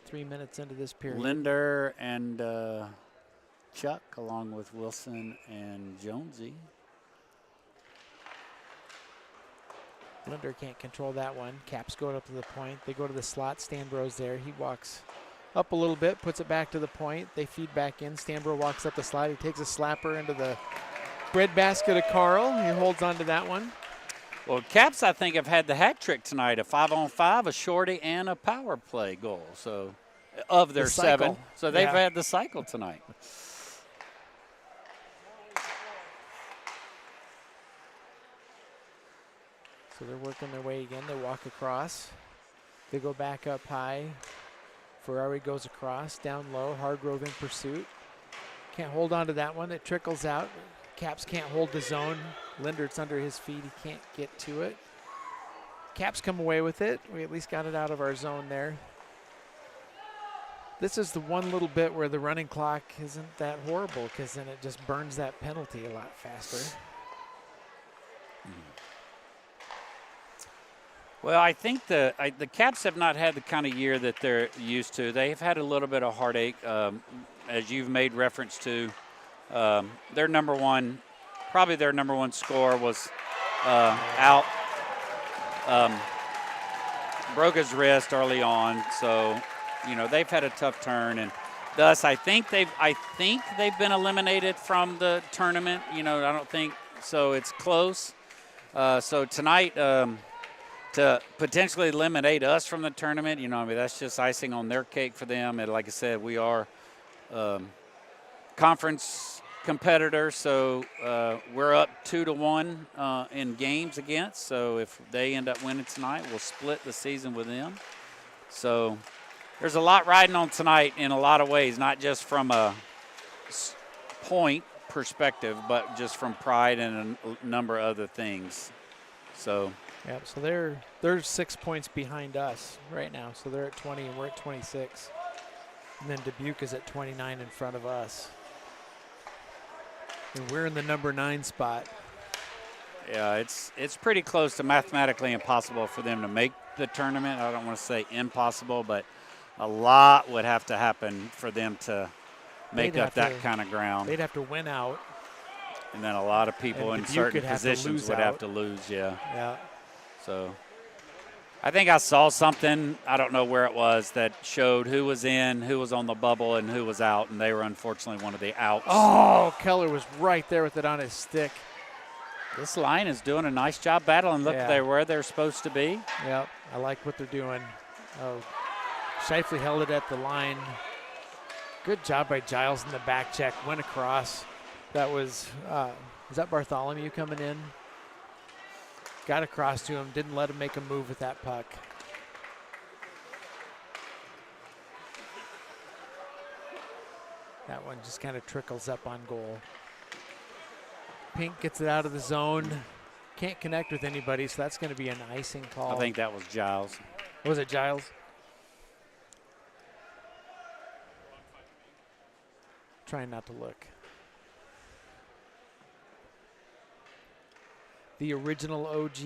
3 minutes into this period. Linder and Chuck, along with Wilson and Jonesy. Linder can't control that one. Caps going up to the point. They go to the slot. Stanbro's there. He walks up a little bit, puts it back to the point. They feed back in. Stanbro walks up the slide. He takes a slapper into the breadbasket of Carl. He holds on to that one. Well, Caps, I think, have had the hat trick tonight, a 5-on-5, a shorty, and a power play goal. So, of their 7. So they've had the cycle tonight. So they're working their way again. They walk across. They go back up high. Ferrari goes across, down low. Hargrove in pursuit. Can't hold on to that one. It trickles out. Caps can't hold the zone. Linder's under his feet. He can't get to it. Caps come away with it. We at least got it out of our zone there. This is the one little bit where the running clock isn't that horrible, because then it just burns that penalty a lot faster. Well, I think the Caps have not had the kind of year that they're used to. They've had a little bit of heartache, as you've made reference to. Their number one scorer was out. Broke his wrist early on, so they've had a tough turn, and thus I think they've been eliminated from the tournament. I don't think so. It's close. So tonight, to potentially eliminate us from the tournament, that's just icing on their cake for them. And like I said, we are conference competitors, so we're up 2-1 in games against. So if they end up winning tonight, we'll split the season with them. So there's a lot riding on tonight in a lot of ways, not just from a point perspective, but just from pride and a number of other things. So Yep, so they're 6 points behind us right now. So they're at 20 and we're at 26. And then Dubuque is at 29 in front of us. And we're in the number 9 spot. Yeah, it's pretty close to mathematically impossible for them to make the tournament. I don't want to say impossible, but a lot would have to happen for them to make up that kind of ground. They'd have to win out. And then a lot of people in certain positions would have to lose, Yeah. So I think I saw something, I don't know where it was, that showed who was in, who was on the bubble, and who was out, and they were unfortunately one of the outs. Oh, Keller was right there with it on his stick. This line is doing a nice job battling. Look, they're where they're supposed to be. Yep, I like what they're doing. Oh, Shifley held it at the line. Good job by Giles in the back check. Went across. That was that Bartholomew coming in? Got across to him. Didn't let him make a move with that puck. That one just kind of trickles up on goal. Pink gets it out of the zone. Can't connect with anybody, so that's going to be an icing call. I think that was Giles. Was it Giles? Trying not to look. The original OG.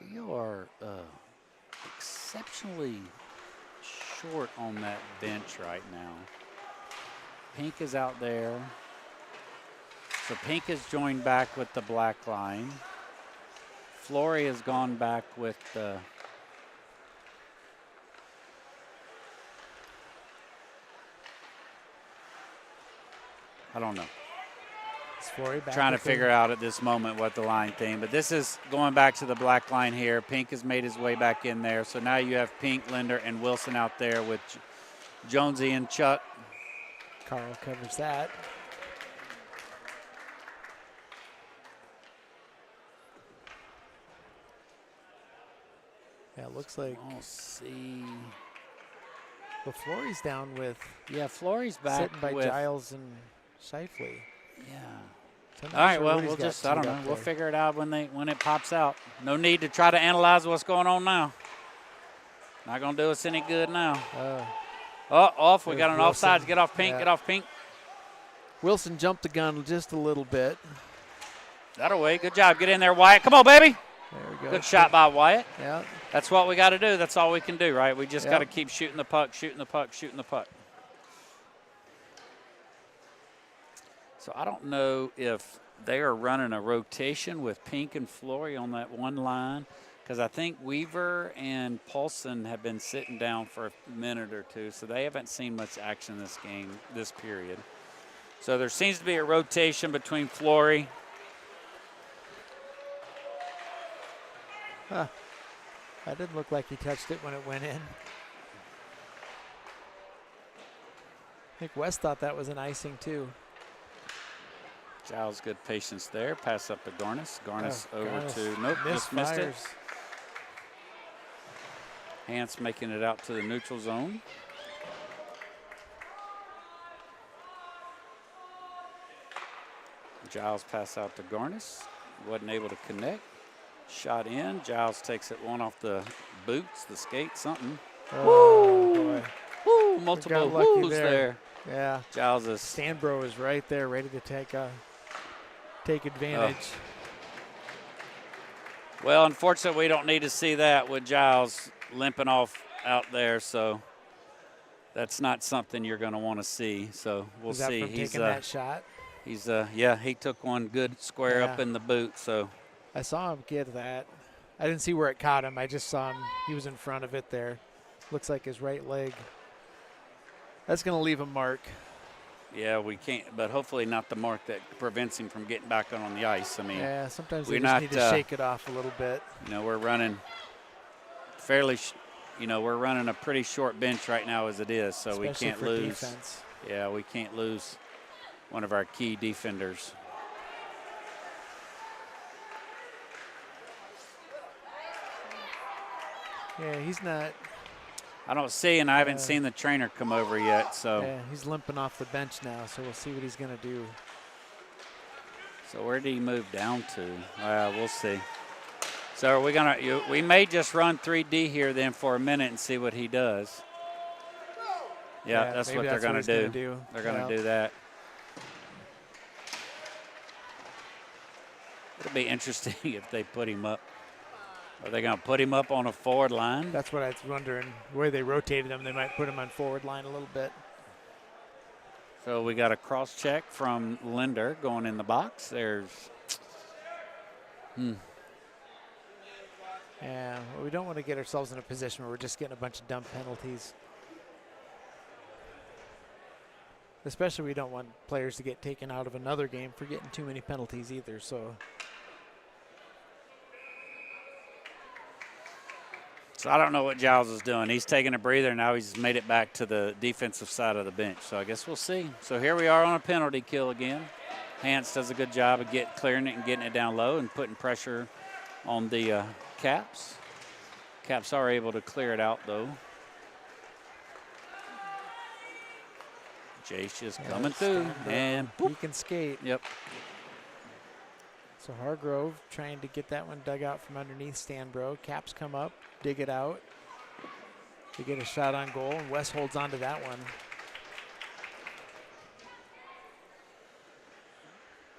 We are exceptionally short on that bench right now. Pink is out there. So Pink has joined back with the black line. Flory has gone back with the I don't know. Trying to figure out at this moment what the line thing, but this is going back to the black line here. Pink has made his way back in there. So now you have Pink, Linder, and Wilson out there with Jonesy and Chuck. Carl covers that. Yeah, it looks like. I'll see. Well, Flory's down with. Yeah, Flory's back sitting by with Giles and Shifley. Yeah. So all right, well, we'll just, I don't know. We'll figure it out when it pops out. No need to try to analyze what's going on now. Not going to do us any good now. Off. We got an Wilson. offsides. Get off Pink. Yeah. Get off Pink. Wilson jumped the gun just a little bit. That'll wait. Good job. Get in there, Wyatt. Come on, baby. There we go. Good shot by Wyatt. Yeah. That's what we got to do. That's all we can do, right? We just got to keep shooting the puck, shooting the puck, shooting the puck. So I don't know if they are running a rotation with Pink and Flory on that one line, because I think Weaver and Paulson have been sitting down for a minute or two, so they haven't seen much action this game, this period. So there seems to be a rotation between Flory. Huh. That didn't look like he touched it when it went in. I think West thought that was an icing too. Giles, good patience there. Pass up to Garnis. Garnis over to, nope, just Misfires. missed it. Hance making it out to the neutral zone. Giles pass out to Garnis. Wasn't able to connect. Shot in. Giles takes it one off the boots, the skate, something. Oh, boy. Woo! Multiple woos there. Yeah. Giles is. Stanbro is right there, ready to take advantage. Well, unfortunately, we don't need to see that with Giles limping off out there, so that's not something you're going to want to see. So we'll Was that see. from taking that shot? He's yeah, he took one good square up in the boot. So I saw him get that. I didn't see where it caught him. I just saw him. He was in front of it there. Looks like his right leg. That's going to leave a mark. yeah, we can't, but hopefully not the mark that prevents him from getting back on the ice. I mean, Yeah, sometimes we're they just not, need to shake it off a little bit. you know, we're running fairly, we're running a pretty short bench right now as it is, so Especially we can't for lose. defense. Yeah, we can't lose one of our key defenders. Yeah, he's not. I don't see, and I haven't seen the trainer come over yet. So Yeah, he's limping off the bench now, so we'll see what he's going to do. So where did he move down to? We'll see. So are we gonna? We may just run 3D here then for a minute and see what he does. Yeah, that's what they're gonna do. They're gonna do that. It'll be interesting if they put him up. Are they gonna put him up on a forward line? That's what I was wondering. The way they rotated him, they might put him on forward line a little bit. So we got a cross check from Linder going in the box. There's. Yeah, well, we don't want to get ourselves in a position where we're just getting a bunch of dumb penalties. Especially we don't want players to get taken out of another game for getting too many penalties either. So I don't know what Giles is doing. He's taking a breather. Now he's made it back to the defensive side of the bench. So I guess we'll see. So here we are on a penalty kill again. Hans does a good job of clearing it and getting it down low and putting pressure on the Caps. Caps are able to clear it out, though. Jace is coming through. And he can skate. Yep. So Hargrove trying to get that one dug out from underneath Stanbro. Caps come up, dig it out. They get a shot on goal, and West holds on to that one.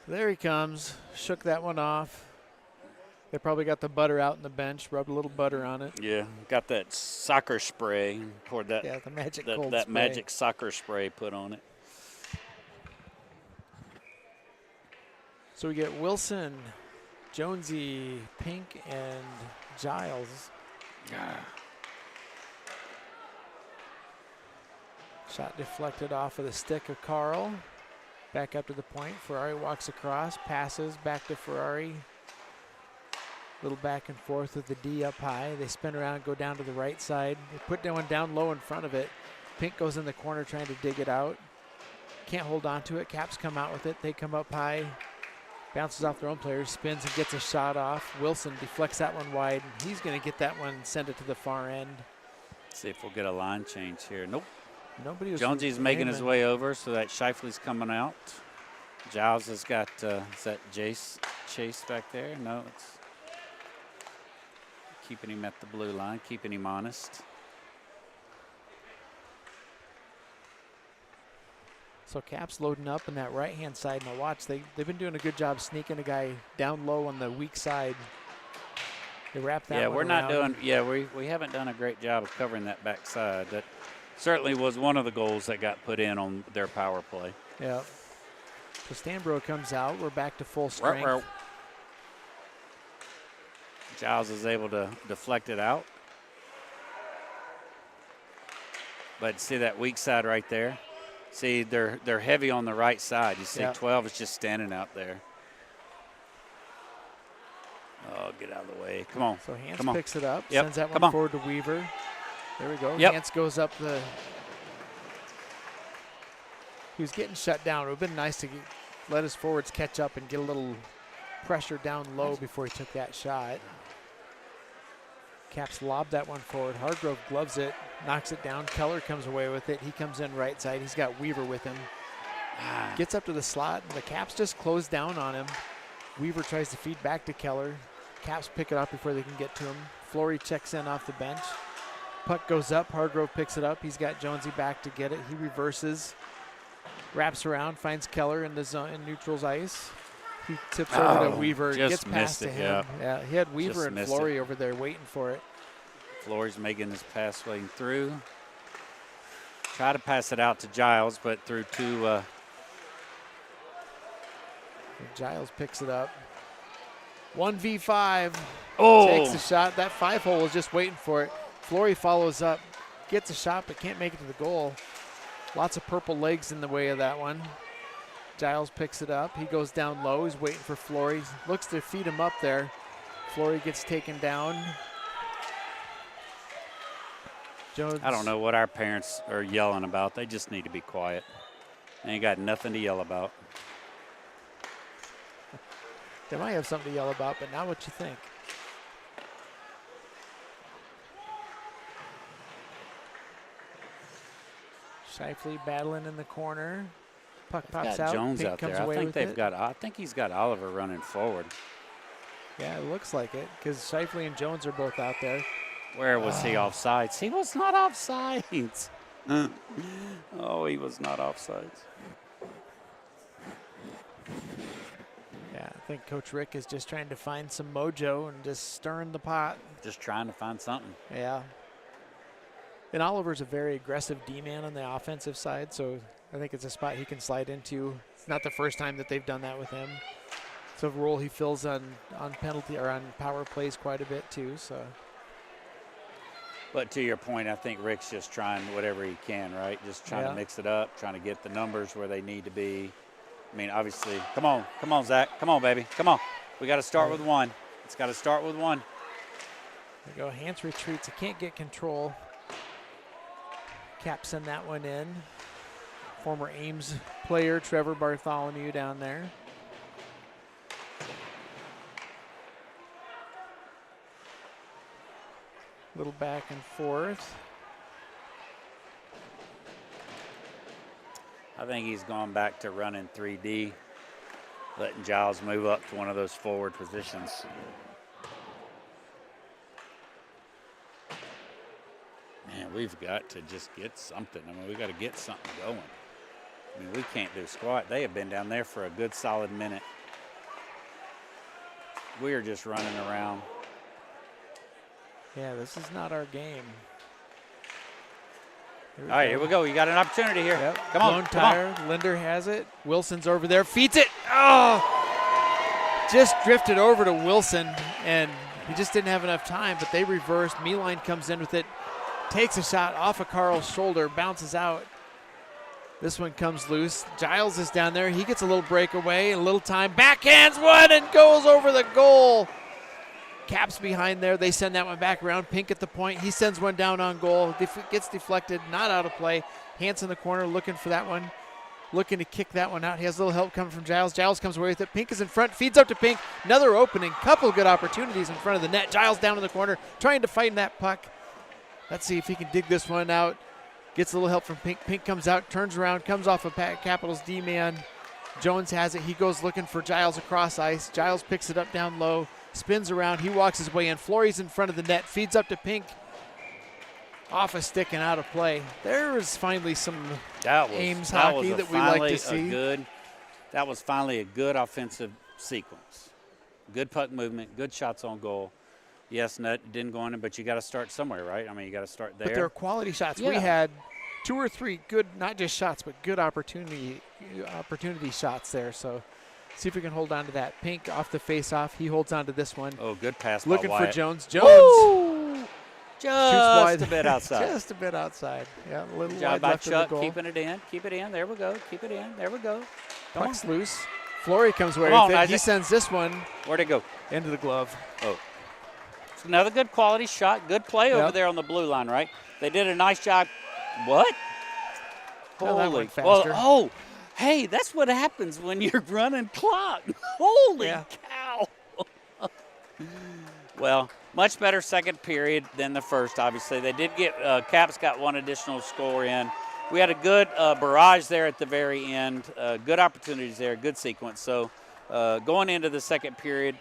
So there he comes. Shook that one off. They probably got the butter out in the bench, rubbed a little butter on it. Yeah, got that soccer spray. Poured that, the magic that, cold that spray. magic soccer spray put on it. So we get Wilson, Jonesy, Pink, and Giles. Shot deflected off of the stick of Carl. Back up to the point. Ferrari walks across, passes back to Ferrari. Little back and forth with the D up high. They spin around, go down to the right side. They put that one down low in front of it. Pink goes in the corner trying to dig it out. Can't hold on to it. Caps come out with it. They come up high. Bounces off their own players, spins and gets a shot off. Wilson deflects that one wide, and he's going to get that one and send it to the far end. See if we'll get a line change here. Nope. Nobody was Jonesy's making his way over, so that Shifley's coming out. Giles has got, is that Chase back there? No, it's keeping him at the blue line, keeping him honest. So Caps loading up in that right-hand side. Now watch, they've been doing a good job sneaking a guy down low on the weak side. They wrap that one around. We haven't done a great job of covering that backside. That certainly was one of the goals that got put in on their power play. Yeah. So Stanbro comes out. We're back to full strength. Giles is able to deflect it out. But see that weak side right there? See, they're heavy on the right side. You see 12 is just standing out there. Oh, get out of the way. Come on. So Hans Come on. picks it up, Yep. sends that Come one on. forward to Weaver. There we go. Yep. Hans goes up the. He was getting shut down. It would have been nice to let his forwards catch up and get a little pressure down low before he took that shot. Caps lobbed that one forward. Hargrove gloves it, knocks it down. Keller comes away with it. He comes in right side. He's got Weaver with him. Gets up to the slot. And the Caps just close down on him. Weaver tries to feed back to Keller. Caps pick it up before they can get to him. Flory checks in off the bench. Puck goes up. Hargrove picks it up. He's got Jonesy back to get it. He reverses, wraps around, finds Keller in the zone in neutral's ice. He tips over to Weaver, gets past to him. Yeah, he had Weaver and Flory over there waiting for it. Flory's making his pass waiting through. Try to pass it out to Giles, but through to Giles picks it up. 1v5. Oh! Takes a shot. That 5-hole is just waiting for it. Flory follows up, gets a shot, but can't make it to the goal. Lots of purple legs in the way of that one. Giles picks it up. He goes down low. He's waiting for Flory. Looks to feed him up there. Flory gets taken down. Jones. I don't know what our parents are yelling about. They just need to be quiet. They ain't got nothing to yell about. They might have something to yell about, but not what you think. Shifley battling in the corner. Puck Got pops out. Jones Pink out comes there. away with it. I think he's got Oliver running forward. Yeah, it looks like it because Shifley and Jones are both out there. Where was he offsides? He was not offsides. Oh, he was not offsides. Yeah, I think Coach Rick is just trying to find some mojo and just stirring the pot. Just trying to find something. Yeah. And Oliver's a very aggressive D-man on the offensive side, so I think it's a spot he can slide into. It's not the first time that they've done that with him. It's a role he fills on penalty or on power plays quite a bit too. So. But to your point, I think Rick's just trying whatever he can, right? Just trying to mix it up, trying to get the numbers where they need to be. I mean, obviously, come on, Zach. Come on, baby. Come on. We got to start with one. It's got to start with one. There you go. Hans retreats. He can't get control. Cap send that one in. Former Ames player Trevor Bartholomew down there. Little back and forth. I think he's gone back to running 3D, letting Giles move up to one of those forward positions. Man, we've got to just get something. I mean, we got to get something going. I mean, we can't do squat. They have been down there for a good solid minute. We are just running around. Yeah, this is not our game. All right, here we go. You got an opportunity here. Yep. Come on, Blown come tire. Linder has it. Wilson's over there. Feeds it. Oh! Just drifted over to Wilson, and he just didn't have enough time, but they reversed. Meeline comes in with it, takes a shot off of Carl's shoulder, bounces out. This one comes loose. Giles is down there. He gets a little breakaway, a little time. Backhands one and goes over the goal. Cap's behind there. They send that one back around. Pink at the point. He sends one down on goal. Gets deflected, not out of play. Hans in the corner looking for that one. Looking to kick that one out. He has a little help coming from Giles. Giles comes away with it. Pink is in front. Feeds up to Pink. Another opening. Couple good opportunities in front of the net. Giles down in the corner trying to find that puck. Let's see if he can dig this one out. Gets a little help from Pink. Pink comes out, turns around, comes off of Capitals D-man. Jones has it. He goes looking for Giles across ice. Giles picks it up down low. Spins around, he walks his way in. Fleury's in front of the net, feeds up to Pink. Off a stick and out of play. There is finally some Ames hockey that we like to see. That was finally a good offensive sequence. Good puck movement, good shots on goal. Yes, net didn't go in, but you got to start somewhere, right? I mean, you got to start there. But they're quality shots. Yeah. We had 2 or 3 good, not just shots, but good opportunity shots there. So see if we can hold on to that. Pink off the face-off. He holds on to this one. Oh, good pass Looking by for Wyatt. Jones. Jones Woo! shoots Just wide. a bit outside. Just a bit outside. Yeah, a little Good job wide by left of Chuck, the goal. keeping it in. Keep it in. There we go. Keep it in. There we go. Come Puck's on. loose. Fleury comes away Come on, with it. He Isaac. sends this one Where'd it go? into the glove. Oh. It's another good quality shot. Good play over there on the blue line, right? They did a nice job. What? Well, that Holy. went Well, faster. oh, hey, that's what happens when you're running clock. Holy Yeah. cow. Well, much better second period than the first, obviously. They did get, Caps got one additional score in. We had a good barrage there at the very end. Good opportunities there, good sequence. So going into the second period,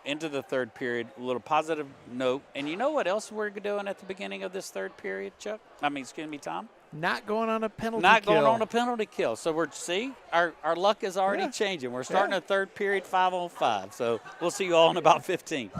into the third period, a little positive note. And you know what else we're doing at the beginning of this third period, Chuck? Excuse me, Tom? Not going on a penalty Not kill. going on a penalty kill. So our luck is already changing. We're starting a third period 5-on-5. So we'll see you all in about 15.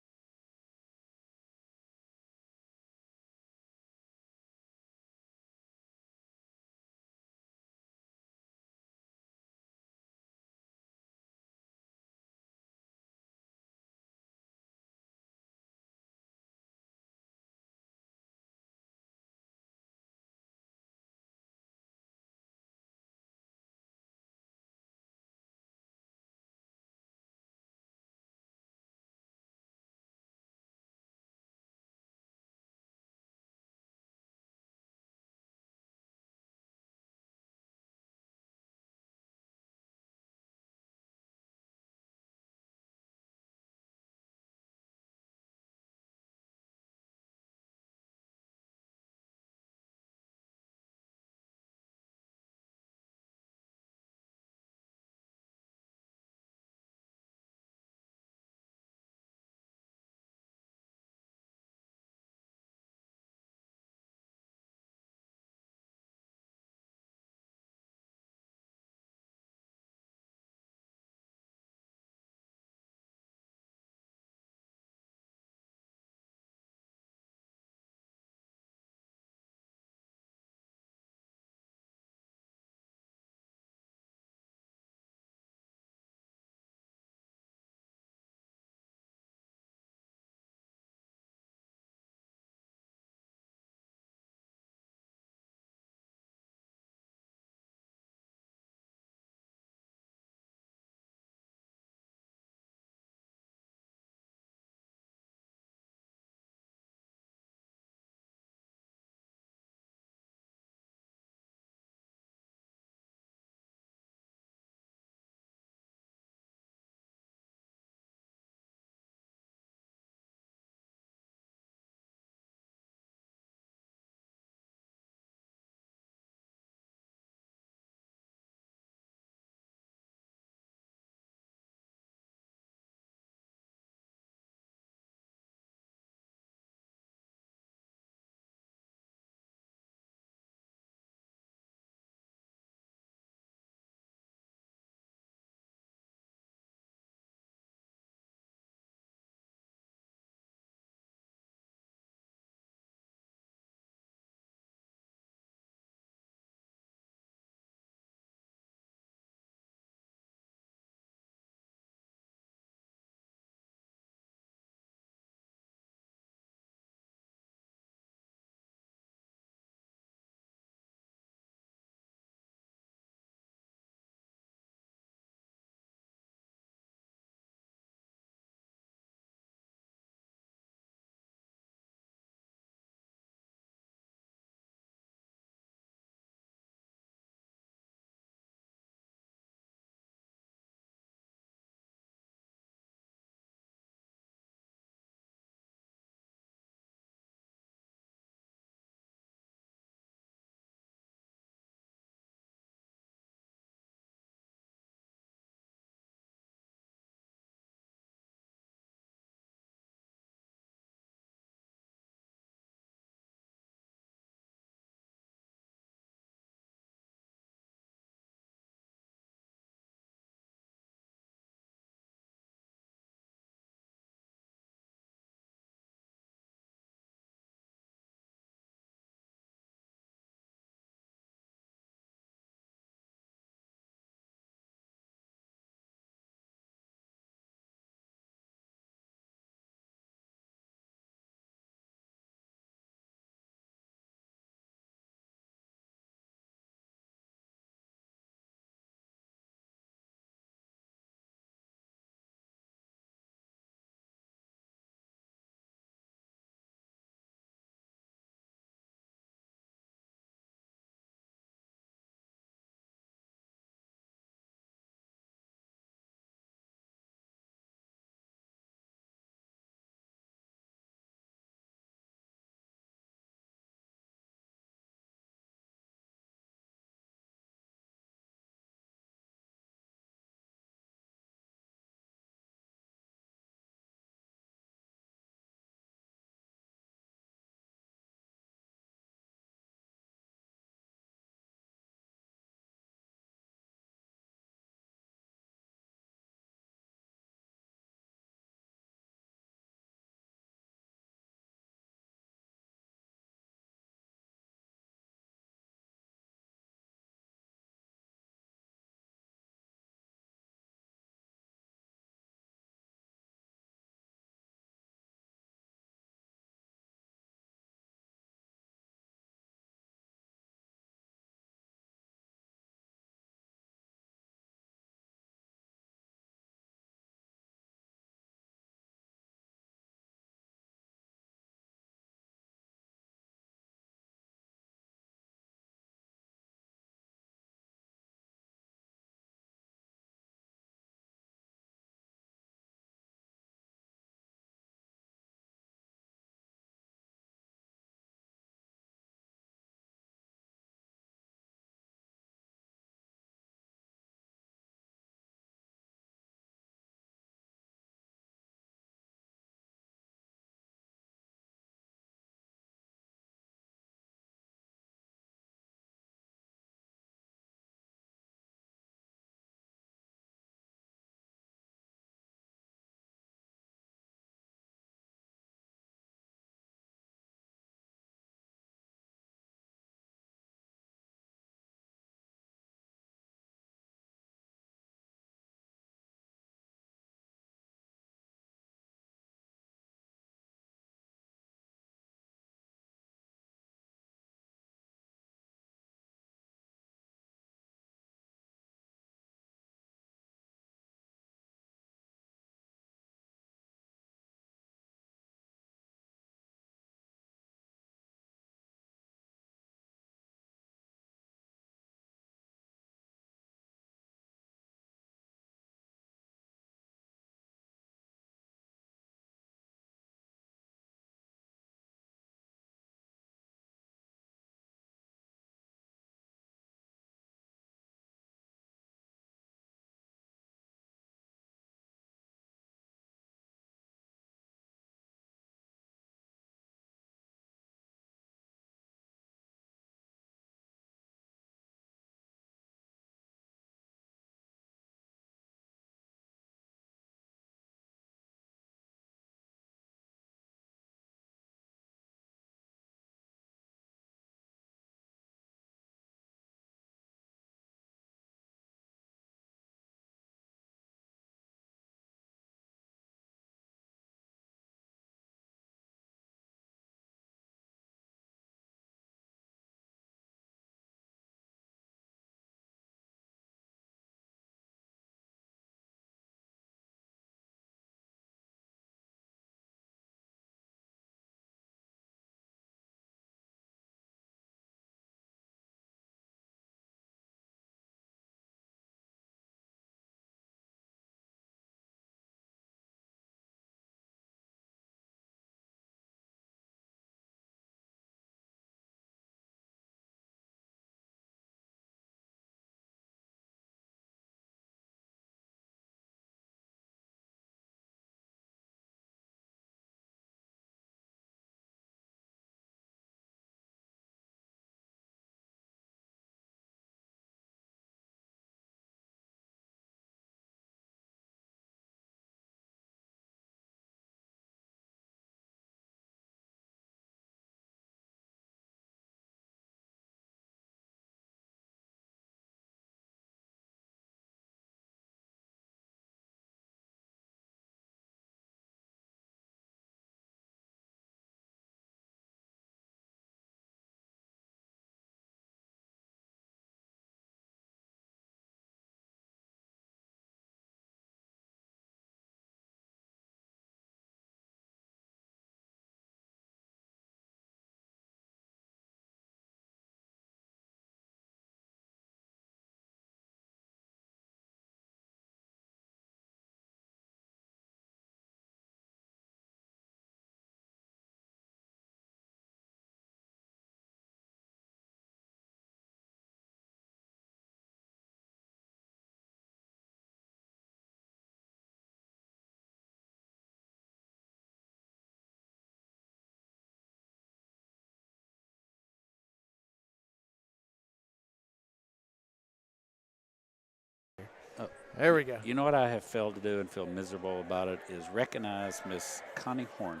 There we go. You know what I have failed to do and feel miserable about it is recognize Miss Connie Horn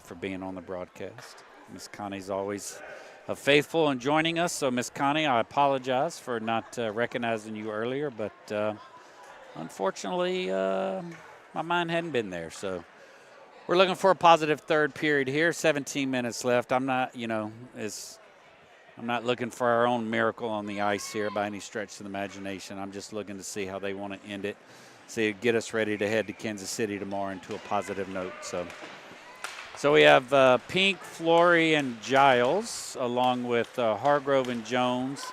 for being on the broadcast. Miss Connie's always faithful in joining us. So, Miss Connie, I apologize for not recognizing you earlier, but unfortunately, my mind hadn't been there. So we're looking for a positive third period here. 17 minutes left. I'm not looking for our own miracle on the ice here by any stretch of the imagination. I'm just looking to see how they want to end it, get us ready to head to Kansas City tomorrow into a positive note. So we have Pink, Flory, and Giles, along with Hargrove and Jones.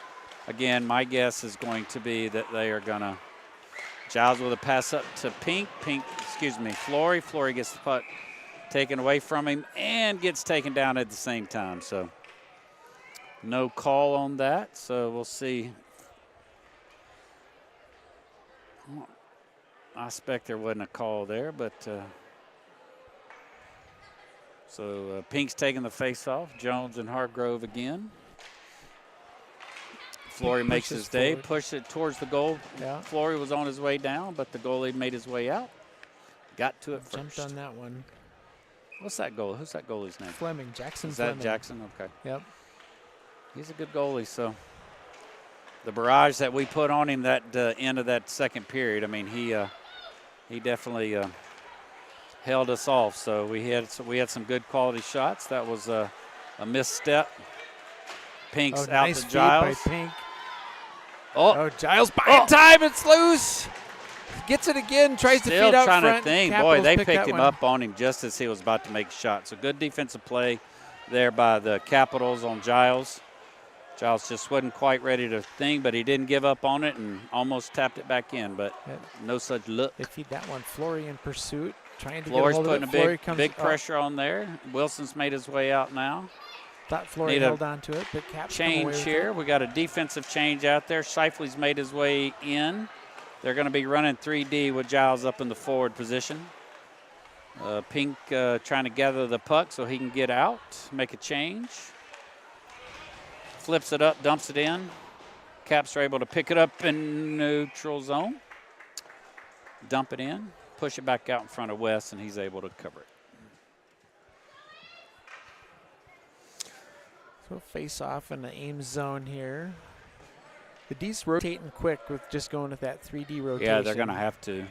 Again, my guess is going to be that they are going to – Giles with a pass up to Flory. Flory gets the puck taken away from him and gets taken down at the same time. So no call on that, so we'll see. I expect there wasn't a call there, but so Pink's taking the face-off. Jones and Hargrove again. Flory makes his day, pushed it towards the goal. Yeah. Flory was on his way down, but the goalie made his way out. Got to it Jumped first. on that one. What's that goal? Who's that goalie's name? Fleming, Jackson Is that Fleming. Jackson? Okay. Yep. He's a good goalie, so the barrage that we put on him that end of that second period, I mean, he definitely held us off. So we had some good quality shots. That was a misstep. Pink's out nice to feed Giles. by Pink. Oh, Giles buying time. It's loose. Gets it again. Tries to still feed out trying front. to think. Capitals Boy, they pick picked that him one. up on him just as he was about to make a shot. So good defensive play there by the Capitals on Giles. Giles just wasn't quite ready to think, but he didn't give up on it and almost tapped it back in, but no such luck. They feed that one. Flory in pursuit. Trying to Flory's get a hold of putting it. a big pressure on there. Wilson's made his way out now. Thought Flory Need a held on to it, but Caps come away Change with here. it. We got a defensive change out there. Shifley's made his way in. They're going to be running 3D with Giles up in the forward position. Pink trying to gather the puck so he can get out, make a change. Flips it up, dumps it in. Caps are able to pick it up in neutral zone. Dump it in, push it back out in front of Wes, and he's able to cover it. So face off in the Ames zone here. The D's rotating quick with just going with that 3D rotation. Yeah, they're going to have to.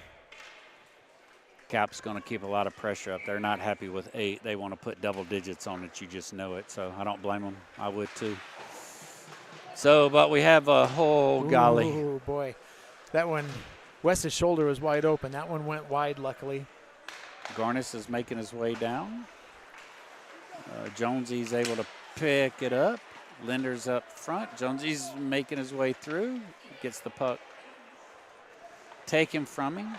Cap's going to keep a lot of pressure up. They're not happy with 8. They want to put double digits on it. You just know it. So I don't blame them. I would too. So, but we have a whole golly. Oh, boy. That one, Wes's shoulder was wide open. That one went wide, luckily. Garnis is making his way down. Jonesy's able to pick it up. Linder's up front. Jonesy's making his way through. Gets the puck taken from him.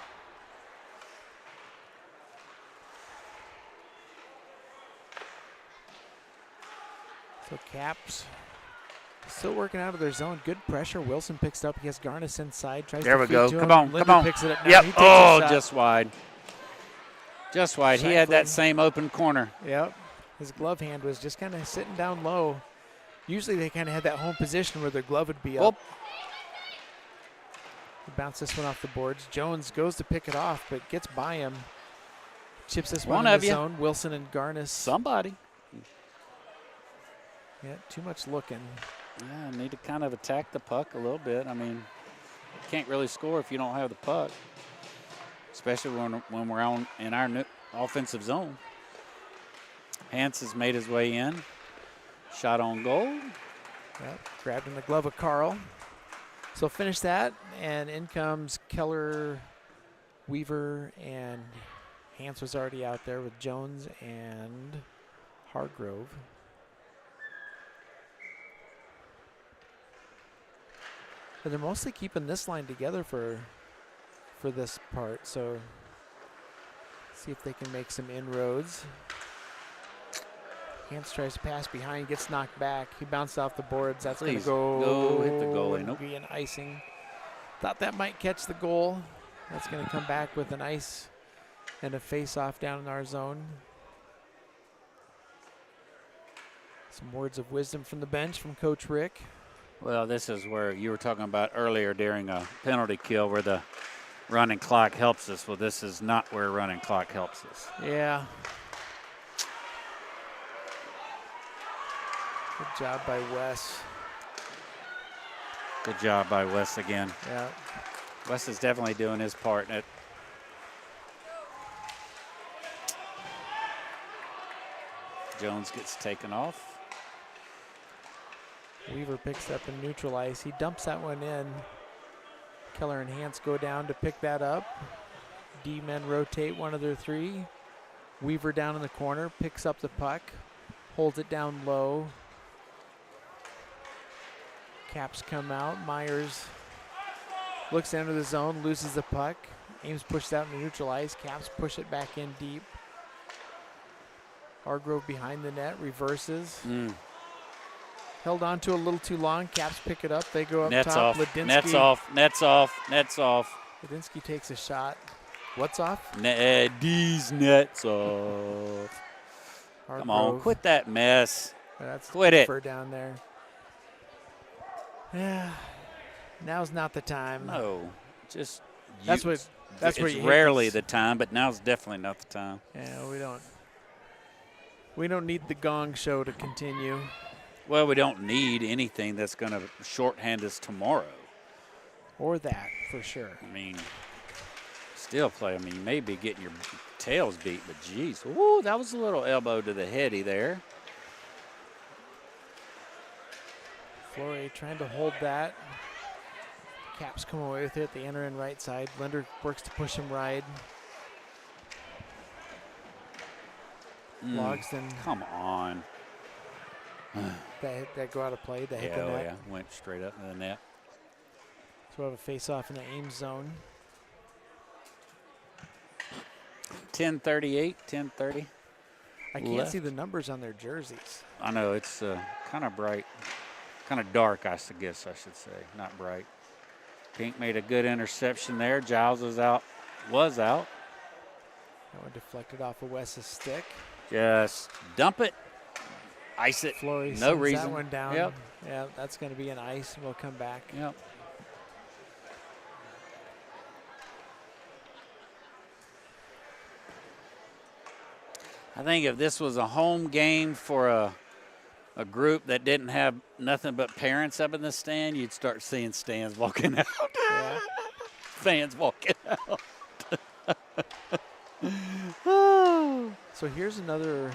So Caps still working out of their zone. Good pressure. Wilson picks it up. He has Garnis inside. Tries There to we feed go. to Come him. on, Linder come on. picks it up now. Yep. He takes a Oh, shot. just wide. Just wide. He had that Cyclones. same open corner. Yep. His glove hand was just kind of sitting down low. Usually they kind of had that home position where their glove would be up. He bounced this one off the boards. Jones goes to pick it off, but gets by him. Chips this one in the zone. Wilson and Garnis. Somebody. Yeah, too much looking. Yeah, need to kind of attack the puck a little bit. I mean, you can't really score if you don't have the puck, especially when we're on in our new offensive zone. Hans has made his way in. Shot on goal. Yep, grabbed in the glove of Carl. So finish that, and in comes Keller, Weaver, and Hans was already out there with Jones and Hargrove. But they're mostly keeping this line together for this part, so see if they can make some inroads. Hans tries to pass behind, gets knocked back. He bounced off the boards. That's going to go hit the goalie. and Nope. be an icing. Thought that might catch the goal. That's going to come back with an ice and a face-off down in our zone. Some words of wisdom from the bench from Coach Rick. Well, this is where you were talking about earlier during a penalty kill where the running clock helps us. Well, this is not where running clock helps us. Yeah. Good job by Wes. Good job by Wes again. Yeah. Wes is definitely doing his part in it. Jones gets taken off. Weaver picks up and neutralize. He dumps that one in. Keller and Hans go down to pick that up. D-men rotate one of their three. Weaver down in the corner, picks up the puck, holds it down low. Caps come out. Myers looks into the zone, loses the puck. Ames pushed out to neutralize. Caps push it back in deep. Hargrove behind the net, reverses. Held on to a little too long. Caps pick it up. They go up Nets top. off. Ladinsky, Nets off. Nets off. Nets off. Ladinsky takes a shot. What's off? These nets off. Come on, Hargrove. quit that mess. That's Quit it. Kiefer down there. Yeah. Now's not the time. No, just That's what. That's where it's you hate rarely this. the time, but now's definitely not the time. Yeah, we don't. We don't need the gong show to continue. Well, we don't need anything that's going to shorthand us tomorrow. Or that, for sure. I mean, still play. I mean, you may be getting your tails beat, but geez. Ooh, that was a little elbow to the heady there. Fleury trying to hold that. Caps come away with it. They enter in right side. Linder works to push him right. Logsdon, Come on. that go out of play. That hit Yeah, the net. yeah, went straight up in the net. So we have a face-off in the Ames zone. 10:38, 10:30. I can't Left. see the numbers on their jerseys. I know it's kind of bright, kind of dark, I guess I should say, not bright. Pink made a good interception there. Giles was out. That one deflected off of Wes's stick. Just dump it, ice it. Fleury No sends reason. that one down. Yep. Yeah, that's going to be an ice. We'll come back. Yep. I think if this was a home game for a group that didn't have nothing but parents up in the stand, you'd start seeing stands walking out. Yeah. Fans walking out. So here's another.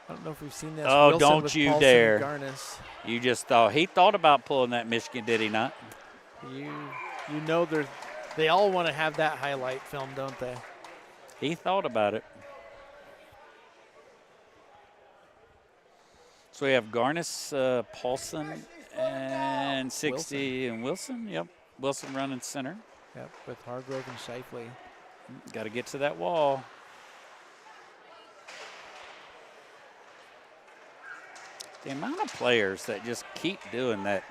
I don't know if we've seen this. Oh, Wilson don't with you Paulson dare. and Garnis. You just thought he thought about pulling that Michigan, did he not? You know they all want to have that highlight film, don't they? He thought about it. So we have Garnis, Paulson, and 60 and Wilson. Yep, Wilson running center. Yep, with Hargrove and Shifley. Got to get to that wall. The amount of players that just keep doing that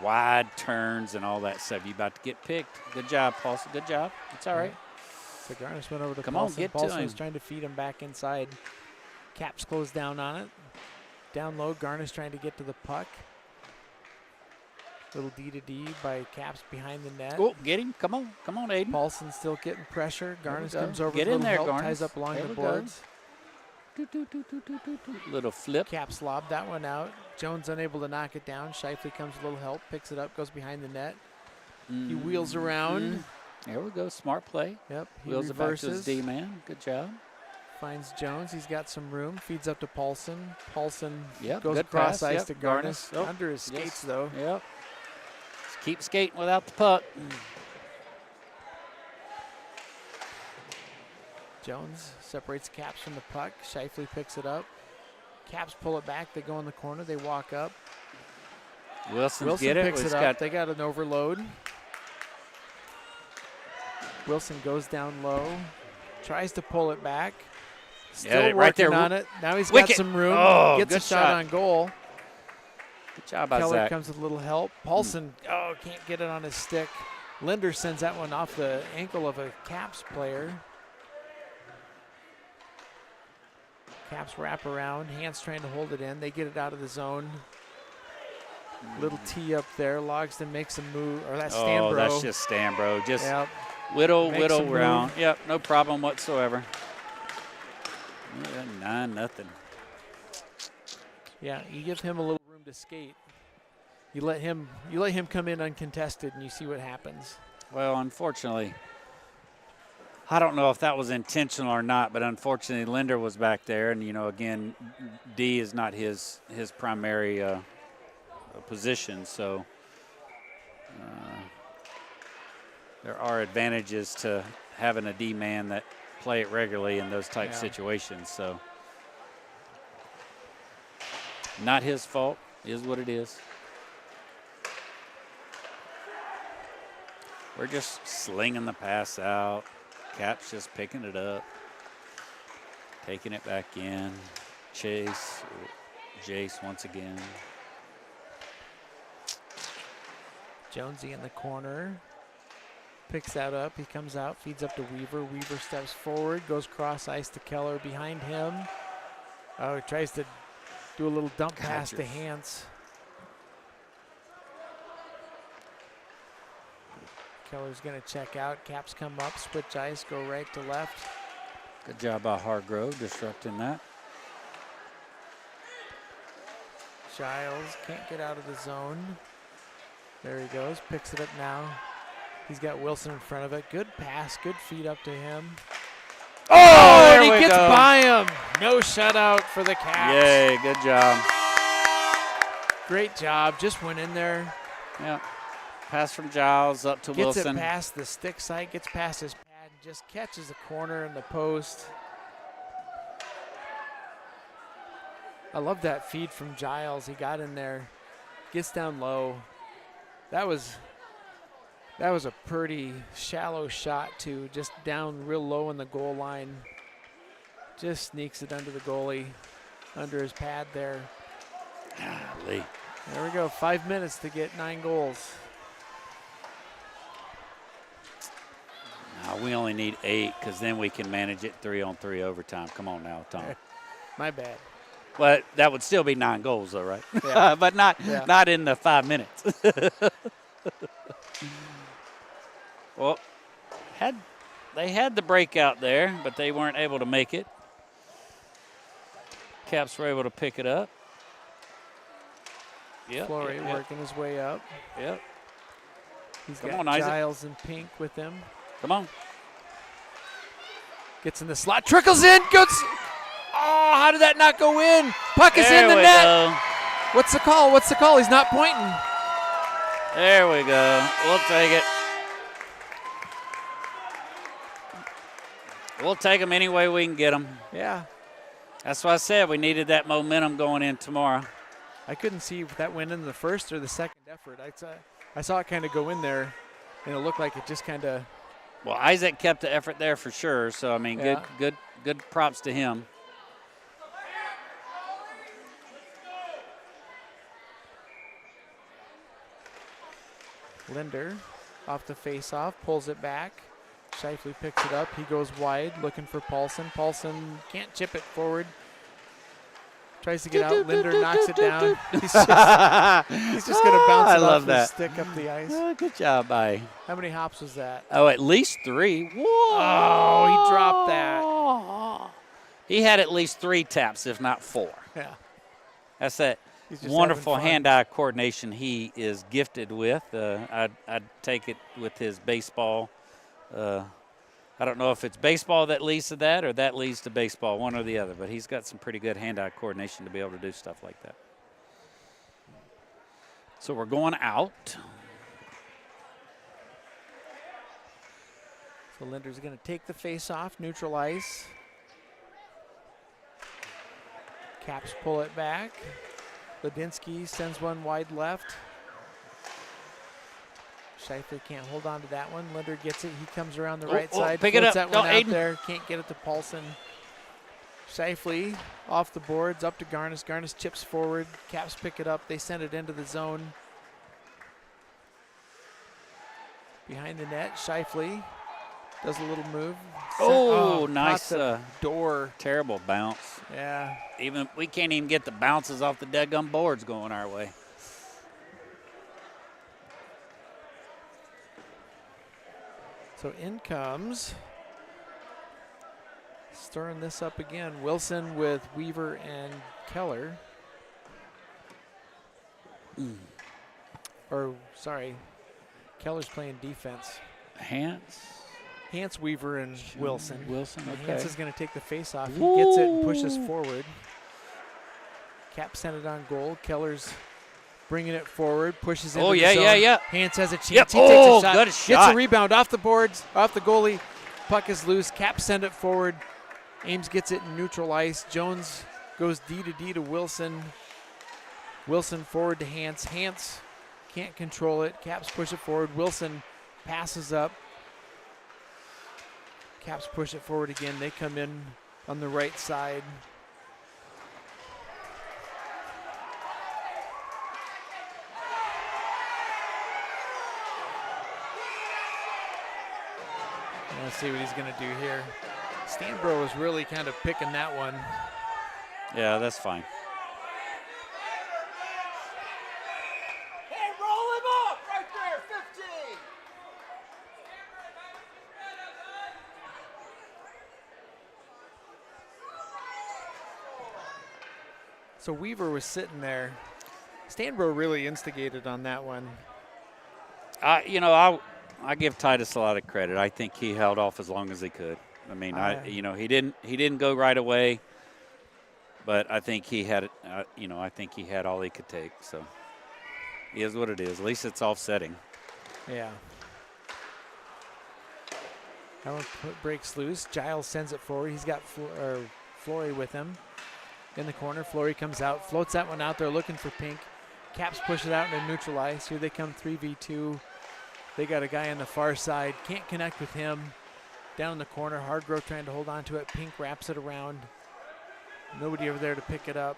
wide turns and all that stuff. You about to get picked. Good job, Paulson. Good job. It's all right. So Garnis went over to Come on, Paulson. get to Paulson him. was trying to feed him back inside. Caps closed down on it. Down low, Garnis trying to get to the puck. Little D to D by Caps behind the net. Oh, get him. Come on. Come on, Aiden. Paulson still getting pressure. There we Garnis go. comes over. Get with in a there, little help, Garnis. ties up along There the we go. boards. Little flip. Caps lobbed that one out. Jones unable to knock it down. Shifley comes with a little help, picks it up, goes behind the net. He wheels around. There we go. Smart play. Yep, he Wheels it back to his reverses. D-man. Good job. Finds Jones. He's got some room. Feeds up to Paulson. Paulson Yep, goes good across pass. ice Yep, to Garnis. Oh, Under his skates, yes. though. Yep. Just keep skating without the puck. Jones separates Caps from the puck. Shifley picks it up. Caps pull it back. They go in the corner. They walk up. Wilson Wilson get it. picks He's it up. got They got an overload. Wilson goes down low. Tries to pull it back. Still right working there. on it. Now he's Wicket. got some room. Oh, Gets a good shot shot. on goal. good job by Keller Zach. comes with a little help. Paulson, can't get it on his stick. Linder sends that one off the ankle of a Caps player. Caps wrap around. Hands trying to hold it in. They get it out of the zone. Little tee up there. Logsdon makes a move. Or that's Stanbro. Oh, that's just Stanbro. Just Yep. whittle Makes a round. move. Yep, no problem whatsoever. 9-0. Yeah, you give him a little room to skate. You let him come in uncontested, and you see what happens. Well, unfortunately, I don't know if that was intentional or not, but unfortunately, Linder was back there, and again, D is not his primary position, so there are advantages to having a D man that play it regularly in those type situations. So, not his fault. Is what it is. We're just slinging the pass out. Cap's just picking it up, taking it back in. Jace once again. Jonesy in the corner. Picks that up. He comes out, feeds up to Weaver. Weaver steps forward, goes cross ice to Keller behind him. Oh, he tries to do a little dump pass to Hans. Keller's going to check out. Caps come up, switch ice, go right to left. Good job by Hargrove disrupting that. Giles can't get out of the zone. There he goes, picks it up now. He's got Wilson in front of it. Good pass, good feed up to him. Oh, and he gets by him. No shutout for the Caps. Yay, good job. Great job, just went in there. Yeah. Pass from Giles up to Wilson. Gets it past the stick side, gets past his pad, and just catches the corner and the post. I love that feed from Giles. He got in there, gets down low. That was a pretty shallow shot too, just down real low in the goal line. Just sneaks it under the goalie, under his pad there. Golly. There we go, 5 minutes to get 9 goals. No, we only need 8 because then we can manage it 3-on-3 overtime. Come on now, Tom. My bad. But that would still be 9 goals, though, right? Yeah. But not in the 5 minutes. Well, they had the breakout there, but they weren't able to make it. Caps were able to pick it up. Yep. Fleury working his way up. Yep. He's Come got on, Isaac. Giles in pink with him. Come on. Gets in the slot, trickles in, goes. Oh, how did that not go in? Puck is There in the we net. go. What's the call? What's the call? He's not pointing. There we go. We'll take it. We'll take them any way we can get them. Yeah. That's why I said we needed that momentum going in tomorrow. I couldn't see if that went in the first or the second effort. I saw it kind of go in there, and it looked like it just kind of. Well, Isaac kept the effort there for sure. So I mean, Yeah. good props to him. Linder off the face-off, pulls it back. Shifley picks it up. He goes wide, looking for Paulson. Paulson can't chip it forward. Tries to get out. Linder knocks it down. He's just going to bounce it off his stick up the ice. Oh, good job, bye. How many hops was that? Oh, at least 3. Whoa! Oh, he dropped that. He had at least 3 taps, if not 4. Yeah. That's that He's just wonderful having fun. hand-eye coordination he is gifted with. I'd take it with his baseball. I don't know if it's baseball that leads to that or that leads to baseball, one or the other, but he's got some pretty good hand-eye coordination to be able to do stuff like that. So we're going out. So Linder's going to take the face off, neutral ice. Caps pull it back. Ladinsky sends one wide left. Shifley can't hold on to that one. Linder gets it. He comes around the right side. Pick it floats up. that one Don't, out Aiden. there. Can't get it to Paulson. Shifley off the boards, up to Garnis. Garnis chips forward. Caps pick it up. They send it into the zone. Behind the net, Shifley does a little move. Oh, caught nice the door. terrible bounce. Yeah. We can't even get the bounces off the deadgum boards going our way. So in comes, stirring this up again, Wilson with Weaver and Keller. Or, sorry, Keller's playing defense. Hance, Weaver, and Wilson. Okay. Hance is going to take the face off. He gets it and pushes forward. Cap sent it on goal. Keller's bringing it forward, pushes into the zone. yeah. Hance has a chance. Yep. He takes a shot. Good Gets shot. a rebound off the boards, off the goalie. Puck is loose. Cap send it forward. Ames gets it in neutral ice. Jones goes D to Wilson. Wilson forward to Hance. Hance can't control it. Caps push it forward. Wilson passes up. Caps push it forward again. They come in on the right side. Let's see what he's going to do here. Stanbro was really kind of picking that one. Yeah, that's fine. Hey, roll him up right there, 15. So Weaver was sitting there. Stanbro really instigated on that one. I give Titus a lot of credit. I think he held off as long as he could. I mean, he didn't go right away, but I think he had I think he had all he could take. So it is what it is. At least it's offsetting. Yeah. That one breaks loose. Giles sends it forward. He's got Flory with him in the corner. Flory comes out, floats that one out there looking for Pink. Caps push it out into neutral ice. Here they come 3v2. They got a guy on the far side. Can't connect with him. Down in the corner, Hardgrove trying to hold on to it. Pink wraps it around. Nobody over there to pick it up.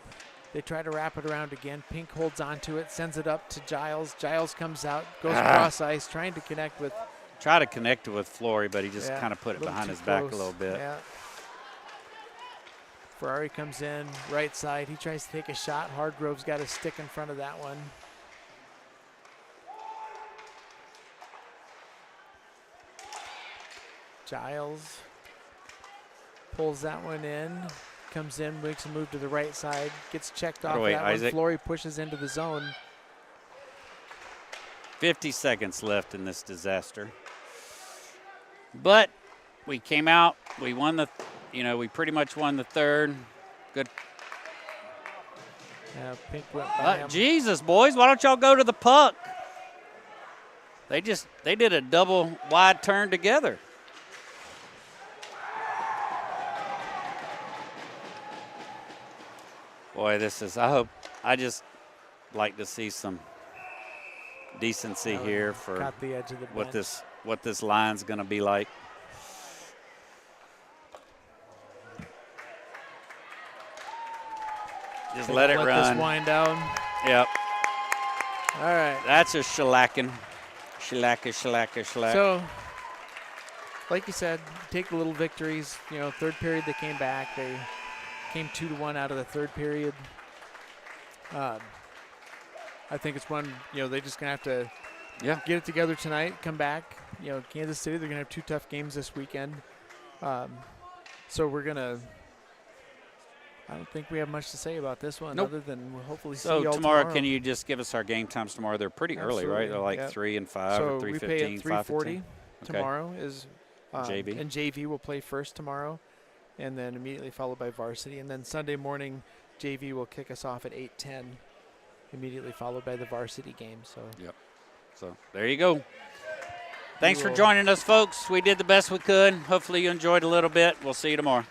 They try to wrap it around again. Pink holds on to it, sends it up to Giles. Giles comes out, goes across ice, trying to connect with. Try to connect with Flory, but he just kind of put it behind his back a little bit. Yeah. Ferrari comes in, right side. He tries to take a shot. Hardgrove's got a stick in front of that one. Giles pulls that one in, comes in, makes a move to the right side, gets checked off that Isaac. one. Flory pushes into the zone. 50 seconds left in this disaster. But we came out, we won we pretty much won the third. Good. Yeah, Pink went by him. Jesus, boys, why don't y'all go to the puck? They did a double wide turn together. Boy, I just like to see some decency here for Caught the edge of the bench. what this line's going to be like. Just let it run. Let this wind down. Yep. All right. That's a shellacking. Shellack. So, like you said, take the little victories. Third period they came back. They came 2-1 out of the third period. I think it's one, they're just going to have to get it together tonight, come back. Kansas City, they're going to have 2 tough games this weekend. So we're going to – I don't think we have much to say about this one other than we'll hopefully see you all tomorrow. Can you just give us our game times tomorrow? They're pretty early, right? They're like 3 and 5 so or 3:15, we play at 3:40 tomorrow. Okay. Is JV. And JV will play first tomorrow, and then immediately followed by Varsity. And then Sunday morning, JV will kick us off at 8:10, immediately followed by the Varsity game. So there you go. Thanks for joining us, folks. We did the best we could. Hopefully you enjoyed a little bit. We'll see you tomorrow.